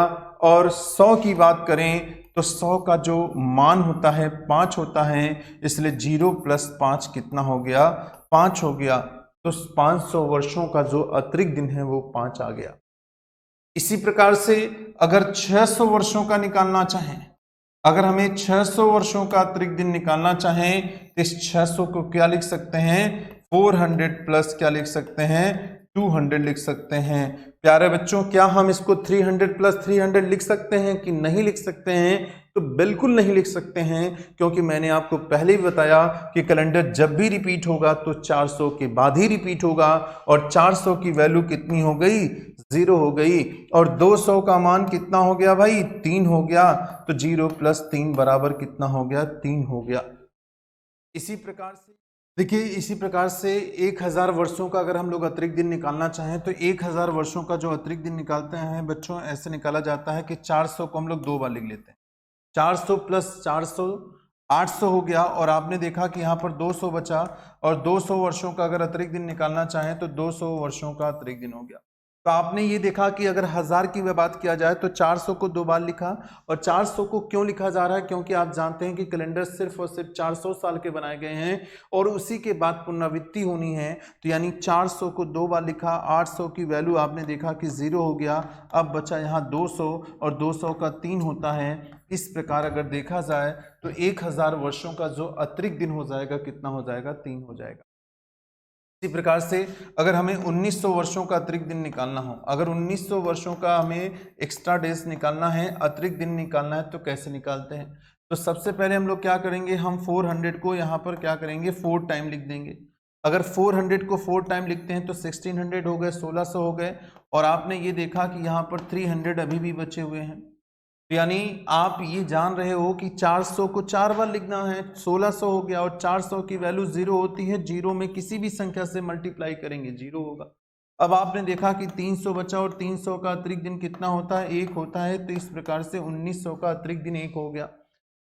और 100 की बात करें तो 100 का जो मान होता है 5 होता है, इसलिए 0 प्लस 5 कितना हो गया 5 हो गया। तो 500 वर्षों का जो अतिरिक्त दिन है वो 5 आ गया। इसी प्रकार से अगर 600 वर्षों का निकालना चाहें, अगर हमें 600 वर्षों का अतिरिक्त दिन निकालना चाहें तो इस 600 को क्या लिख सकते हैं 400 प्लस क्या लिख सकते हैं 200 लिख सकते हैं। प्यारे बच्चों, क्या हम इसको 300 प्लस 300 लिख सकते हैं कि नहीं लिख सकते हैं? तो बिल्कुल नहीं लिख सकते हैं, क्योंकि मैंने आपको पहले ही बताया कि कैलेंडर जब भी रिपीट होगा तो 400 के बाद ही रिपीट होगा, और 400 की वैल्यू कितनी हो गई? 0 हो गई। और 200 का मान कितना हो गया भाई? 3 हो गया। तो 0 प्लस 3 बराबर कितना हो गया? 3 हो गया। इसी प्रकार से देखिए, इसी प्रकार से 1000 वर्षों का अगर हम लोग अतिरिक्त दिन निकालना चाहें तो 1000 वर्षों का जो अतिरिक्त दिन निकालते हैं बच्चों, ऐसे निकाला जाता है कि 400 को हम लोग 2 बार लिख लेते हैं। 400 प्लस 400 800 हो गया, और आपने देखा कि यहाँ पर 200 बचा, और 200 वर्षों का अगर अतिरिक्त दिन निकालना चाहें तो 200 वर्षों का अतिरिक्त दिन हो गया। तो आपने ये देखा कि अगर 1000 की बात किया जाए तो 400 को 2 बार लिखा। और 400 को क्यों लिखा जा रहा है? क्योंकि आप जानते हैं कि कैलेंडर सिर्फ और सिर्फ 400 साल के बनाए गए हैं, और उसी के बाद पुनरावृत्ति होनी है। तो यानी 400 को 2 बार लिखा। 800 की वैल्यू आपने देखा कि 0 हो गया। अब बचा यहाँ 200, और 200 का 3 होता है। इस प्रकार अगर देखा जाए तो 1000 वर्षों का जो अतिरिक्त दिन हो जाएगा, कितना हो जाएगा? 3 हो जाएगा। इसी प्रकार से अगर हमें 1900 वर्षों का अतिरिक्त दिन निकालना हो, अगर 1900 वर्षों का हमें एक्स्ट्रा डेज निकालना है, अतिरिक्त दिन निकालना है, तो कैसे निकालते हैं? तो सबसे पहले हम लोग क्या करेंगे? हम 400 को यहाँ पर क्या करेंगे? 4 टाइम लिख देंगे। अगर 400 को 4 टाइम लिखते हैं तो 1600 हो गए, 1600 हो गए, और आपने ये देखा कि यहाँ पर 300 अभी भी बचे हुए हैं। यानी आप ये जान रहे हो कि 400 को 4 बार लिखना है। 1600 हो गया, और 400 की वैल्यू 0 होती है। 0 में किसी भी संख्या से मल्टीप्लाई करेंगे 0 होगा। अब आपने देखा कि 300 बचा, और 300 का अतिरिक्त दिन कितना होता है? 1 होता है। तो इस प्रकार से 1900 का अतिरिक्त दिन 1 हो गया।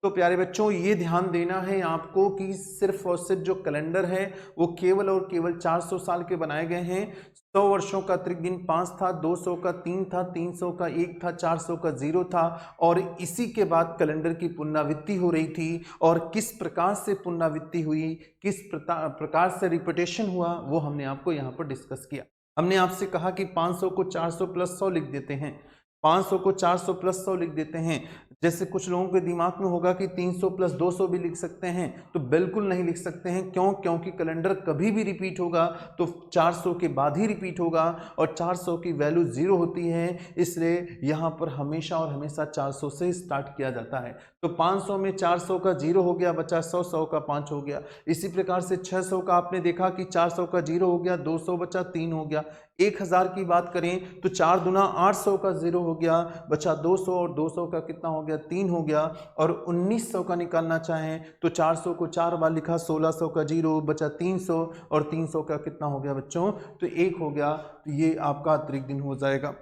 तो प्यारे बच्चों, ये ध्यान देना है आपको कि सिर्फ और सिर्फ जो कैलेंडर है वो केवल और केवल 400 साल के बनाए गए हैं। 100 वर्षों का अतिरिक्त दिन 5 था, 200 का 3 था, 300 का 1 था, 400 का 0 था, और इसी के बाद कैलेंडर की पुनरावृत्ति हो रही थी। और किस प्रकार से पुनरावृत्ति हुई, किस प्रकार से रिपीटेशन हुआ, वो हमने आपको यहाँ पर डिस्कस किया। हमने आपसे कहा कि 500 को 400 प्लस 100 लिख देते हैं, 500 को 400 प्लस 100 लिख देते हैं। जैसे कुछ लोगों के दिमाग में होगा कि 300 प्लस 200 भी लिख सकते हैं, तो बिल्कुल नहीं लिख सकते हैं। क्यों? क्योंकि कैलेंडर कभी भी रिपीट होगा तो 400 के बाद ही रिपीट होगा, और 400 की वैल्यू 0 होती है। इसलिए यहाँ पर हमेशा और हमेशा 400 से स्टार्ट किया जाता है। तो 500 में 400 का 0 हो गया, बचा 100, 100 का 5 हो गया। इसी प्रकार से 600 का आपने देखा कि 400 का 0 हो गया, 200 बचा, 3 हो गया। 1000 की बात करें तो 4 दूना 800 का 0 हो गया, बचा 200, और 200 का कितना हो गया? 3 हो गया। और 1900 का निकालना चाहें तो 400 को 4 बार लिखा, 1600 का 0 बचा 300, और 300 का कितना हो गया बच्चों? तो 1 हो गया। तो ये आपका अतिरिक्त दिन हो जाएगा।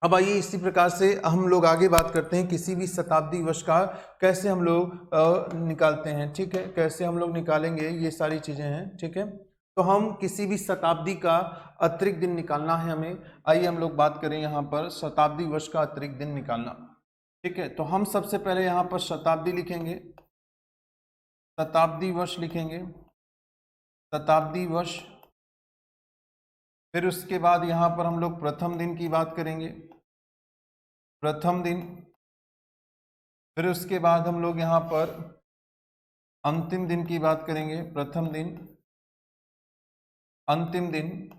अब आइए इसी प्रकार से हम लोग आगे बात करते हैं किसी भी शताब्दी वर्ष का कैसे हम लोग निकालते हैं। ठीक है, कैसे हम लोग निकालेंगे, ये सारी चीजें हैं। ठीक है, तो हम किसी भी शताब्दी का अतिरिक्त दिन निकालना है हमें। आइए हम लोग बात करें यहाँ पर शताब्दी वर्ष का अतिरिक्त दिन निकालना। ठीक है, तो हम सबसे पहले यहाँ पर शताब्दी लिखेंगे, शताब्दी वर्ष लिखेंगे, शताब्दी वर्ष। फिर उसके बाद यहाँ पर हम लोग प्रथम दिन की बात करेंगे, प्रथम दिन। फिर उसके बाद हम लोग यहाँ पर अंतिम दिन की बात करेंगे, प्रथम दिन, अंतिम दिन।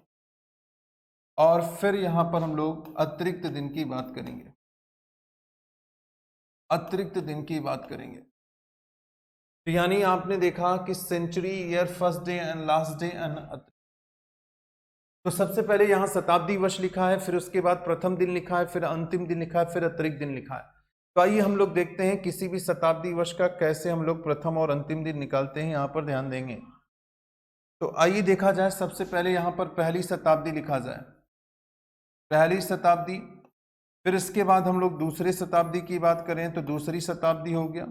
और फिर यहाँ पर हम लोग अतिरिक्त दिन की बात करेंगे, अतिरिक्त दिन की बात करेंगे। तो यानी आपने देखा कि century, year, first day and last day and तो सबसे पहले यहाँ शताब्दी वर्ष लिखा है, फिर उसके बाद प्रथम दिन लिखा है, फिर अंतिम दिन लिखा है, फिर अतिरिक्त दिन लिखा है। तो आइए हम लोग देखते हैं किसी भी शताब्दी वर्ष का कैसे हम लोग प्रथम और अंतिम दिन निकालते हैं, यहाँ पर ध्यान देंगे। तो आइए देखा जाए, सबसे पहले यहाँ पर पहली शताब्दी लिखा जाए, पहली शताब्दी। फिर इसके बाद हम लोग दूसरी शताब्दी की बात करें तो दूसरी शताब्दी हो गया।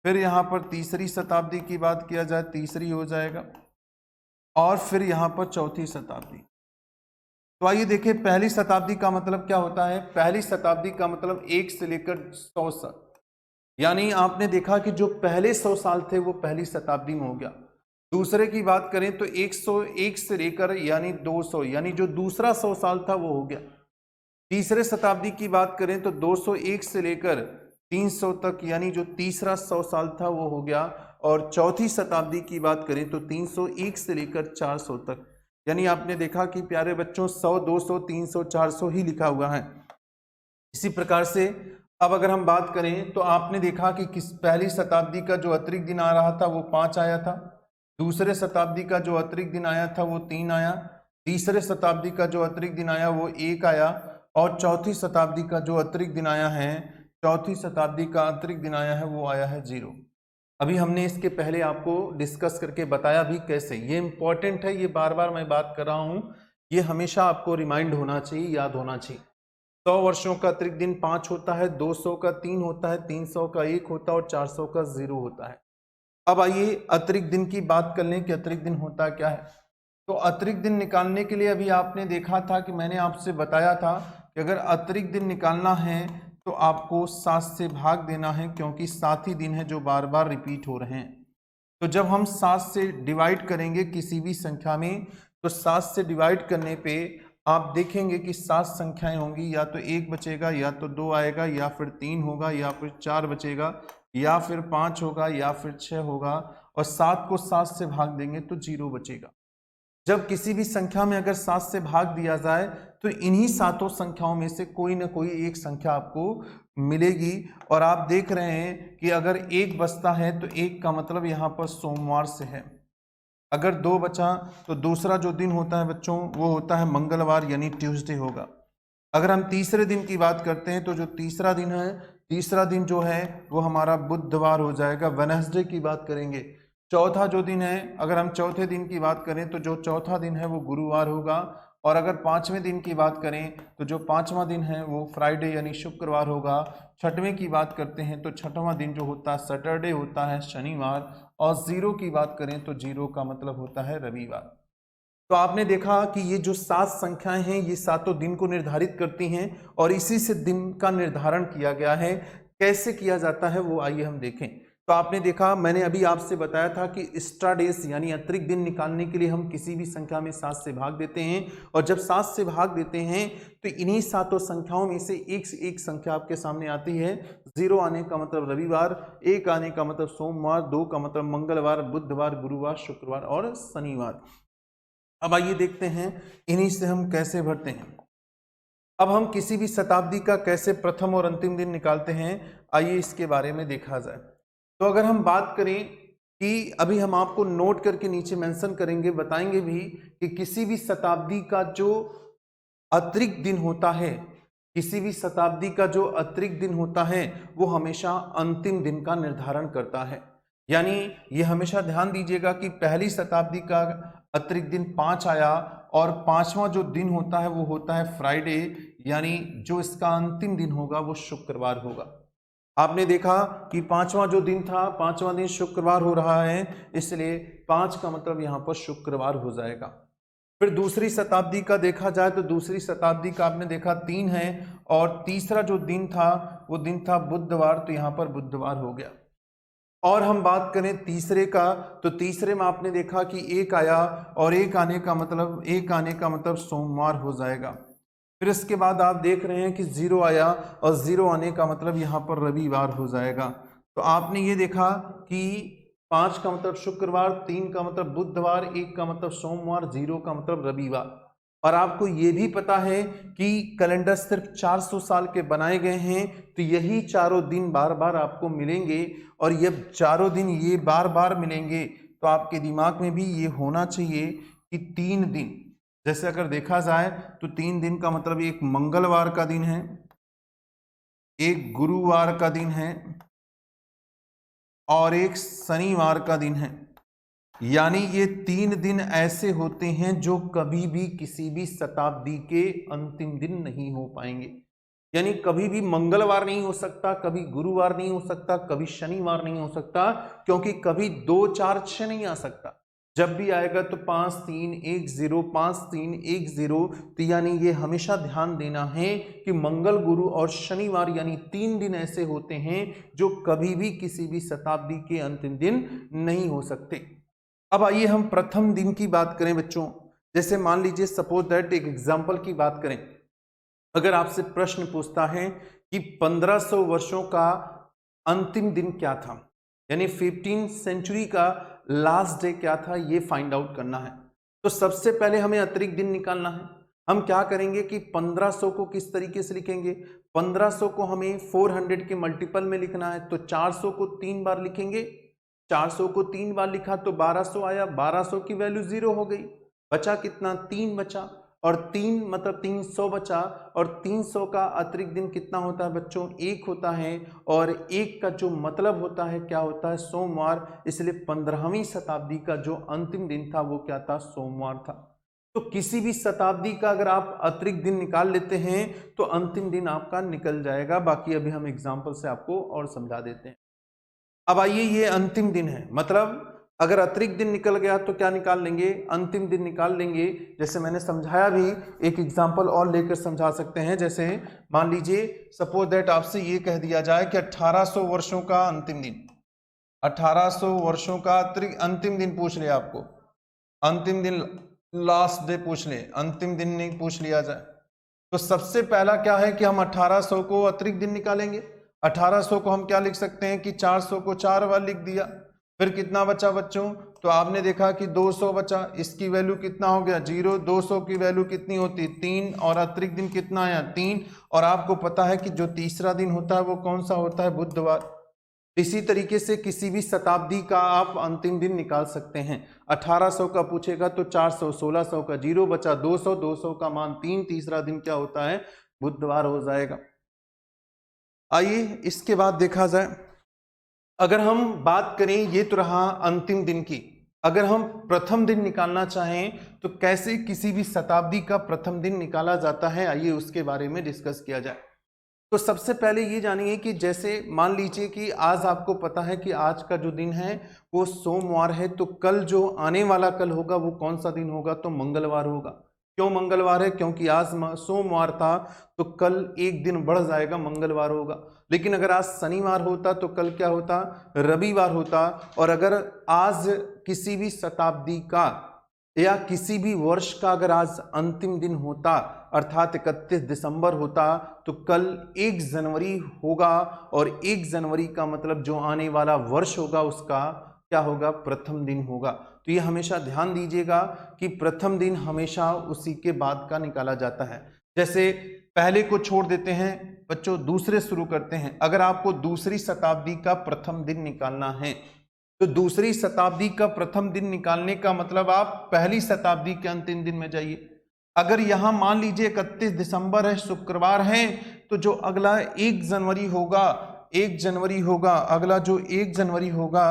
फिर यहाँ पर तीसरी शताब्दी की बात किया जाए, तीसरी हो जाएगा। और फिर यहाँ पर चौथी शताब्दी। तो आइए देखिए, पहली शताब्दी का मतलब क्या होता है? पहली शताब्दी का मतलब 1 से लेकर 100 साल, यानी आपने देखा कि जो पहले 100 साल थे वो पहली शताब्दी में हो गया। दूसरे की बात करें तो 101 से लेकर यानी 200, यानी जो दूसरा 100 साल था वो हो गया। तीसरे शताब्दी की बात करें तो 201 से लेकर 300 तक, यानी जो तीसरा 100 साल था वो हो गया। और चौथी शताब्दी की बात करें तो 301 से लेकर 400 तक, यानी आपने देखा कि प्यारे बच्चों 100, 200, 300, 400 ही लिखा हुआ है। इसी प्रकार से अब अगर हम बात करें तो आपने देखा कि किस पहली शताब्दी का जो अतिरिक्त दिन आ रहा था वो 5 आया था, दूसरे शताब्दी का जो अतिरिक्त दिन आया था वो 3 आया, तीसरे शताब्दी का जो अतिरिक्त दिन आया वो 1 आया, और चौथी शताब्दी का जो अतिरिक्त दिन आया है, चौथी शताब्दी का अतिरिक्त दिन आया है वो आया है 0। अभी हमने इसके पहले आपको डिस्कस करके बताया भी कैसे, ये इंपॉर्टेंट है, ये बार बार मैं बात कर रहा हूं, ये हमेशा आपको रिमाइंड होना चाहिए, याद होना चाहिए। 100 वर्षों का अतिरिक्त दिन 5 होता है, 200 का 3 होता है, 300 का 1 होता है और 400 का 0 होता है। अब आइए अतिरिक्त दिन की बात कर लें कि अतिरिक्त दिन होता क्या है। तो अतिरिक्त दिन निकालने के लिए अभी आपने देखा था कि मैंने आपसे बताया था कि अगर अतिरिक्त दिन निकालना है तो आपको 7 से भाग देना है, क्योंकि 7 ही दिन है जो बार बार रिपीट हो रहे हैं। तो जब हम 7 से डिवाइड करेंगे किसी भी संख्या में, तो 7 से डिवाइड करने पे आप देखेंगे कि 7 संख्याएं होंगी, या तो 1 बचेगा, या तो 2 आएगा, या फिर 3 होगा, या फिर 4 बचेगा, या फिर 5 होगा, या फिर 6 होगा, और 7 को 7 से भाग देंगे तो 0 बचेगा। जब किसी भी संख्या में अगर 7 से भाग दिया जाए तो इन्हीं सातों संख्याओं में से कोई ना कोई एक संख्या आपको मिलेगी, और आप देख रहे हैं कि अगर 1 बचता है तो 1 का मतलब यहाँ पर सोमवार से है, अगर 2 बचा तो दूसरा जो दिन होता है बच्चों वो होता है मंगलवार, यानी ट्यूसडे होगा। अगर हम तीसरे दिन की बात करते हैं तो जो तीसरा दिन है, तीसरा दिन जो है वो हमारा बुधवार हो जाएगा, वेडनेसडे की बात करेंगे। चौथा जो दिन है, अगर हम चौथे दिन की बात करें तो जो चौथा दिन है वो गुरुवार होगा, और अगर पांचवें दिन की बात करें तो जो पांचवा दिन है वो फ्राइडे यानी शुक्रवार होगा। छठवें की बात करते हैं तो छठवां दिन जो होता है सैटरडे होता है, शनिवार, और 0 की बात करें तो 0 का मतलब होता है रविवार। तो आपने देखा कि ये जो 7 संख्याएं हैं ये सातों दिन को निर्धारित करती हैं, और इसी से दिन का निर्धारण किया गया है। कैसे किया जाता है वो आइए हम देखें। तो आपने देखा, मैंने अभी आपसे बताया था कि एक्स्ट्रा डेज यानी अतिरिक्त दिन निकालने के लिए हम किसी भी संख्या में 7 से भाग देते हैं, और जब 7 से भाग देते हैं तो इन्हीं सातों संख्याओं में से एक संख्या आपके सामने आती है। 0 आने का मतलब रविवार, 1 आने का मतलब सोमवार, 2 का मतलब मंगलवार, बुधवार, गुरुवार, शुक्रवार और शनिवार। अब आइए देखते हैं इन्हीं से हम कैसे भरते हैं। अब हम किसी भी शताब्दी का कैसे प्रथम और अंतिम दिन निकालते हैं, आइए इसके बारे में देखा जाए। तो अगर हम बात करें कि अभी हम आपको नोट करके नीचे मेंशन करेंगे, बताएंगे भी कि किसी भी शताब्दी का जो अतिरिक्त दिन होता है, किसी भी शताब्दी का जो अतिरिक्त दिन होता है वो हमेशा अंतिम दिन का निर्धारण करता है। यानी ये हमेशा ध्यान दीजिएगा कि पहली शताब्दी का अतिरिक्त दिन 5 आया, और पांचवा जो दिन होता है वो होता है फ्राइडे, यानी जो इसका अंतिम दिन होगा वो शुक्रवार होगा। आपने देखा कि पांचवा जो दिन था, पांचवा दिन शुक्रवार हो रहा है, इसलिए 5 का मतलब यहां पर शुक्रवार हो जाएगा। फिर दूसरी शताब्दी का देखा जाए तो दूसरी शताब्दी का आपने देखा 3 है, और तीसरा जो दिन था वो दिन था बुधवार, तो यहां पर बुधवार हो गया। और हम बात करें तीसरे का, तो तीसरे में आपने देखा कि 1 आया, और 1 आने का मतलब सोमवार हो जाएगा। फिर इसके बाद आप देख रहे हैं कि 0 आया, और 0 आने का मतलब यहाँ पर रविवार हो जाएगा। तो आपने ये देखा कि 5 का मतलब शुक्रवार, 3 का मतलब बुधवार, 1 का मतलब सोमवार, 0 का मतलब रविवार। और आपको ये भी पता है कि कैलेंडर सिर्फ 400 साल के बनाए गए हैं, तो यही चारों दिन बार बार आपको मिलेंगे, और ये चारों दिन ये बार बार मिलेंगे, तो आपके दिमाग में भी ये होना चाहिए कि 3 दिन, जैसे अगर देखा जाए तो 3 दिन का मतलब एक मंगलवार का दिन है, एक गुरुवार का दिन है, और एक शनिवार का दिन है। यानी ये 3 दिन ऐसे होते हैं जो कभी भी किसी भी शताब्दी के अंतिम दिन नहीं हो पाएंगे। यानी कभी भी मंगलवार नहीं हो सकता, कभी गुरुवार नहीं हो सकता, कभी शनिवार नहीं हो सकता, क्योंकि कभी 2 4 6 नहीं आ सकता। जब भी आएगा तो 5 3 1 0, 5 3 1 0। तो यानी ये हमेशा ध्यान देना है कि मंगल, गुरु और शनिवार यानी 3 दिन ऐसे होते हैं जो कभी भी किसी भी शताब्दी के अंतिम दिन नहीं हो सकते। अब आइए हम प्रथम दिन की बात करें बच्चों। जैसे मान लीजिए सपोज दैट, एक एग्जांपल की बात करें, अगर आपसे प्रश्न पूछता है कि 1500 वर्षों का अंतिम दिन क्या था, यानी 15th सेंचुरी का लास्ट डे क्या था, ये फाइंड आउट करना है। तो सबसे पहले हमें अतिरिक्त दिन निकालना है। हम क्या करेंगे कि 1500 को किस तरीके से लिखेंगे, 1500 को हमें 400 के मल्टीपल में लिखना है, तो 400 को 3 बार लिखेंगे। 400 को 3 बार लिखा तो 1200 आया, 1200 की वैल्यू 0 हो गई, बचा कितना, 3 बचा, और 3 मतलब 300 बचा, और 300 का अतिरिक्त दिन कितना होता है बच्चों, 1 होता है, और 1 का जो मतलब होता है क्या होता है, सोमवार, इसलिए 15वीं शताब्दी का जो अंतिम दिन था वो क्या था, सोमवार था। तो किसी भी शताब्दी का अगर आप अतिरिक्त दिन निकाल लेते हैं तो अंतिम दिन आपका निकल जाएगा। बाकी अभी हम एग्जाम्पल से आपको और समझा देते हैं। अब आइए, ये अंतिम दिन है, मतलब अगर अतिरिक्त दिन निकल गया तो क्या निकाल लेंगे, अंतिम दिन निकाल लेंगे। जैसे मैंने समझाया भी, एक एग्जाम्पल और लेकर समझा सकते हैं। जैसे मान लीजिए सपोज दैट आपसे ये कह दिया जाए कि 1800 वर्षों का अंतिम दिन, 1800 वर्षों का अतिरिक्त अंतिम दिन पूछ लिया आपको, अंतिम दिन लास्ट डे पूछ ले, अंतिम दिन नहीं पूछ लिया जाए, तो सबसे पहला क्या है कि हम 1800 को अतिरिक्त दिन निकालेंगे। 1800 को हम क्या लिख सकते हैं कि 400 को 4 बार लिख दिया, फिर कितना बचा बच्चों, तो आपने देखा कि 200 बचा, इसकी वैल्यू कितना हो गया 0, 200 की वैल्यू कितनी होती 3, और अतिरिक्त दिन कितना आया 3, और आपको पता है कि जो तीसरा दिन होता है वो कौन सा होता है, बुधवार। इसी तरीके से किसी भी शताब्दी का आप अंतिम दिन निकाल सकते हैं। 1800 का पूछेगा तो 400, 1600 का 0 बचा, 200, 200 का मान 3, तीसरा दिन क्या होता है, बुधवार हो जाएगा। आइए इसके बाद देखा जाए, अगर हम बात करें, ये तो रहा अंतिम दिन की, अगर हम प्रथम दिन निकालना चाहें तो कैसे किसी भी शताब्दी का प्रथम दिन निकाला जाता है, आइए उसके बारे में डिस्कस किया जाए। तो सबसे पहले ये जानिए कि जैसे मान लीजिए कि आज आपको पता है कि आज का जो दिन है वो सोमवार है, तो कल जो आने वाला कल होगा वो कौन सा दिन होगा, तो मंगलवार होगा। क्यों मंगलवार है, क्योंकि आज सोमवार था तो कल एक दिन बढ़ जाएगा, मंगलवार होगा। लेकिन अगर आज शनिवार होता तो कल क्या होता, रविवार होता। और अगर आज किसी भी शताब्दी का या किसी भी वर्ष का अगर आज अंतिम दिन होता, अर्थात 31 दिसंबर होता, तो कल 1 जनवरी होगा, और 1 जनवरी का मतलब जो आने वाला वर्ष होगा उसका क्या होगा, प्रथम दिन होगा। तो ये हमेशा ध्यान दीजिएगा कि प्रथम दिन हमेशा उसी के बाद का निकाला जाता है। जैसे पहले को छोड़ देते हैं बच्चों, दूसरे शुरू करते हैं। अगर आपको दूसरी शताब्दी का प्रथम दिन निकालना है तो दूसरी शताब्दी का प्रथम दिन निकालने का मतलब आप पहली शताब्दी के अंतिम दिन में जाइए। अगर यहां मान लीजिए 31 दिसंबर है, शुक्रवार है, तो जो अगला 1 जनवरी होगा, 1 जनवरी होगा, अगला जो 1 जनवरी होगा,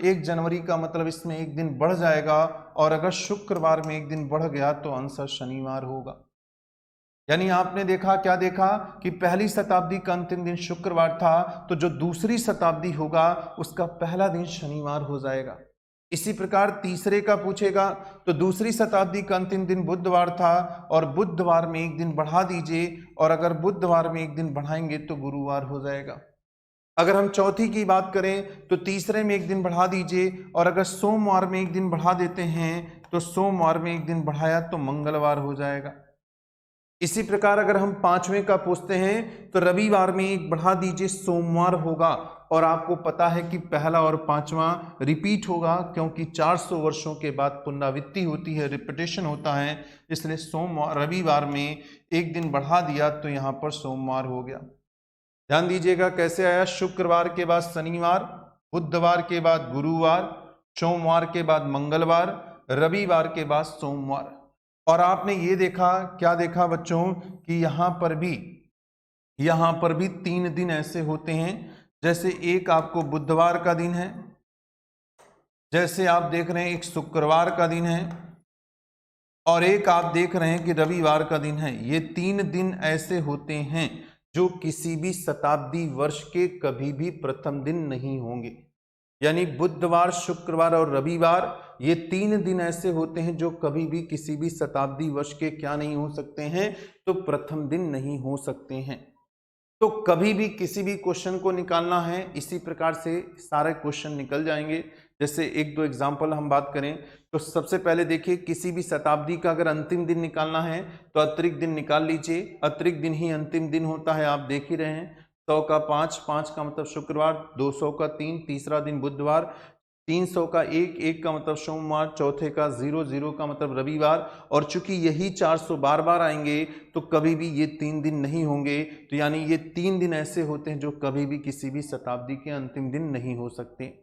1 जनवरी का मतलब इसमें एक दिन बढ़ जाएगा, और अगर शुक्रवार में एक दिन बढ़ गया तो आंसर शनिवार होगा। यानी आपने देखा, क्या देखा कि पहली शताब्दी का अंतिम दिन शुक्रवार था, तो जो दूसरी शताब्दी होगा उसका पहला दिन शनिवार हो जाएगा। इसी प्रकार तीसरे का पूछेगा तो दूसरी शताब्दी का अंतिम दिन बुधवार था, और बुधवार में एक दिन बढ़ा दीजिए, और अगर बुधवार में एक दिन बढ़ाएंगे तो गुरुवार हो जाएगा। अगर हम चौथी की बात करें तो तीसरे में एक दिन बढ़ा दीजिए, और अगर सोमवार में एक दिन बढ़ा देते हैं तो सोमवार में एक दिन बढ़ाया तो मंगलवार हो जाएगा। इसी प्रकार अगर हम पांचवें का पूछते हैं तो रविवार में एक बढ़ा दीजिए, सोमवार होगा, और आपको पता है कि पहला और पांचवा रिपीट होगा, क्योंकि 400 वर्षों के बाद पुनरावृत्ति होती है, रिपीटेशन होता है, इसलिए सोमवार रविवार में एक दिन बढ़ा दिया तो यहाँ पर सोमवार हो गया। ध्यान दीजिएगा कैसे आया, शुक्रवार के बाद शनिवार, बुधवार के बाद गुरुवार, सोमवार के बाद मंगलवार, रविवार के बाद सोमवार। और आपने ये देखा, क्या देखा बच्चों कि यहाँ पर भी 3 दिन ऐसे होते हैं। जैसे एक आपको बुधवार का दिन है, जैसे आप देख रहे हैं एक शुक्रवार का दिन है, और एक आप देख रहे हैं कि रविवार का दिन है। ये 3 दिन ऐसे होते हैं जो किसी भी शताब्दी वर्ष के कभी भी प्रथम दिन नहीं होंगे। यानी बुधवार, शुक्रवार और रविवार, ये 3 दिन ऐसे होते हैं जो कभी भी किसी भी शताब्दी वर्ष के क्या नहीं हो सकते हैं, तो प्रथम दिन नहीं हो सकते हैं। तो कभी भी किसी भी क्वेश्चन को निकालना है, इसी प्रकार से सारे क्वेश्चन निकल जाएंगे। जैसे 1-2 एग्जाम्पल हम बात करें तो सबसे पहले देखिए, किसी भी शताब्दी का अगर अंतिम दिन निकालना है तो अतिरिक्त दिन निकाल लीजिए। अतिरिक्त दिन ही अंतिम दिन होता है, आप देख ही रहे हैं। 100 का 5, 5 का मतलब शुक्रवार, 200 का 3, तीसरा दिन बुधवार, 300 का एक का मतलब सोमवार, चौथे का 00 का मतलब रविवार। और चूंकि यही 400 बार बार आएंगे तो कभी भी ये 3 दिन नहीं होंगे, तो यानी ये 3 दिन ऐसे होते हैं जो कभी भी किसी भी शताब्दी के अंतिम दिन नहीं हो सकते।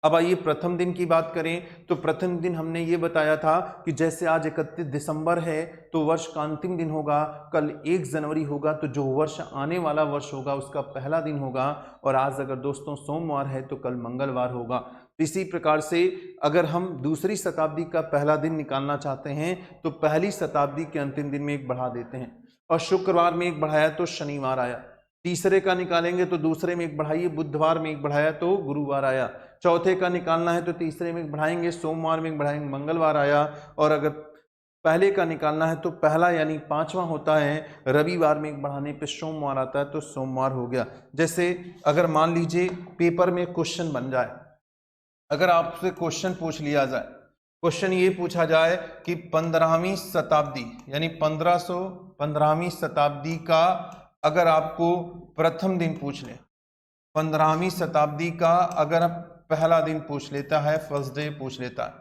अब आइए प्रथम दिन की बात करें, तो प्रथम दिन हमने ये बताया था कि जैसे आज 31 दिसंबर है तो वर्ष का अंतिम दिन होगा, कल 1 जनवरी होगा, तो जो वर्ष आने वाला वर्ष होगा उसका पहला दिन होगा। और आज अगर दोस्तों सोमवार है तो कल मंगलवार होगा। इसी प्रकार से अगर हम दूसरी शताब्दी का पहला दिन निकालना चाहते हैं तो पहली शताब्दी के अंतिम दिन में एक बढ़ा देते हैं, और शुक्रवार में एक बढ़ाया तो शनिवार आया। तीसरे का निकालेंगे तो दूसरे में एक बढ़ाइए, बुधवार में एक बढ़ाया तो गुरुवार आया। चौथे का निकालना है तो तीसरे में एक बढ़ाएंगे, सोमवार में एक बढ़ाएंगे, मंगलवार आया। और अगर पहले का निकालना है तो पहला यानी 5वां होता है, रविवार में एक बढ़ाने पे सोमवार आता है तो सोमवार हो गया। जैसे अगर मान लीजिए पेपर में क्वेश्चन बन जाए, अगर आपसे क्वेश्चन पूछ लिया जाए, क्वेश्चन ये पूछा जाए कि 15वीं शताब्दी यानी 15वीं शताब्दी का अगर आपको प्रथम दिन पूछ ले, 15वीं शताब्दी का अगर पहला दिन पूछ लेता है, फर्स्ट डे पूछ लेता है,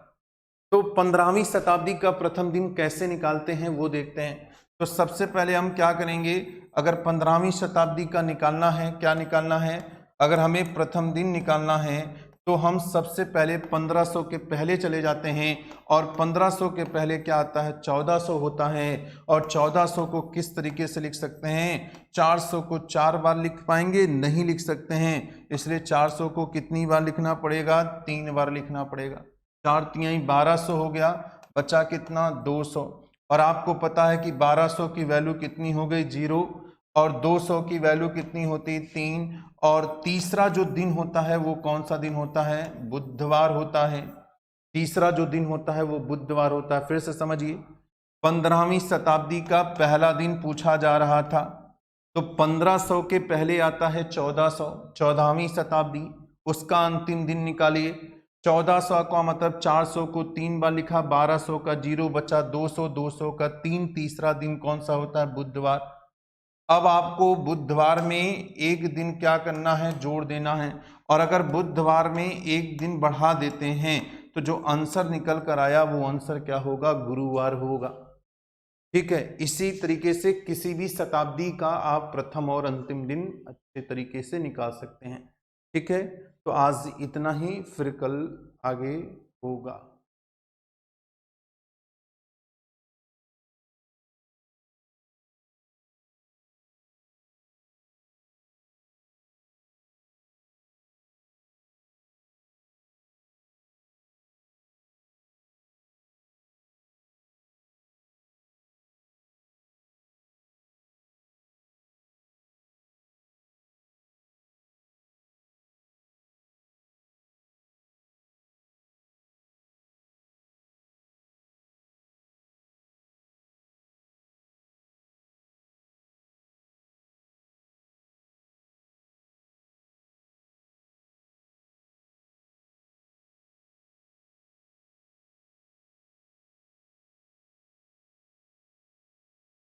तो 15वीं शताब्दी का प्रथम दिन कैसे निकालते हैं वो देखते हैं। तो सबसे पहले हम क्या करेंगे, अगर 15वीं शताब्दी का निकालना है, क्या निकालना है, अगर हमें प्रथम दिन निकालना है तो हम सबसे पहले 1500 के पहले चले जाते हैं। और 1500 के पहले क्या आता है, 1400 होता है। और 1400 को किस तरीके से लिख सकते हैं, 400 को 4 बार लिख पाएंगे, नहीं लिख सकते हैं, इसलिए 400 को कितनी बार लिखना पड़ेगा, 3 बार लिखना पड़ेगा। 4 तिहाई 1200 हो गया, बचा कितना, 200। और आपको पता है कि 1200 की वैल्यू कितनी हो गई, 0, और 200 की वैल्यू कितनी होती, 3। और तीसरा जो दिन होता है वो कौन सा दिन होता है, बुधवार होता है। तीसरा जो दिन होता है वो बुधवार होता है। फिर से समझिए, 15वीं शताब्दी का पहला दिन पूछा जा रहा था, तो 1500 के पहले आता है 1400, 14वीं शताब्दी, उसका अंतिम दिन निकालिए। 1400 का मतलब 400 को 3 बार लिखा, 1200 का 0 बचा, 200, 200 का 3, तीसरा दिन कौन सा होता है, बुधवार। अब आपको बुधवार में एक दिन क्या करना है, जोड़ देना है। और अगर बुधवार में एक दिन बढ़ा देते हैं तो जो आंसर निकल कर आया वो आंसर क्या होगा, गुरुवार होगा। ठीक है, इसी तरीके से किसी भी शताब्दी का आप प्रथम और अंतिम दिन अच्छे तरीके से निकाल सकते हैं। ठीक है, तो आज इतना ही, फिर कल आगे होगा।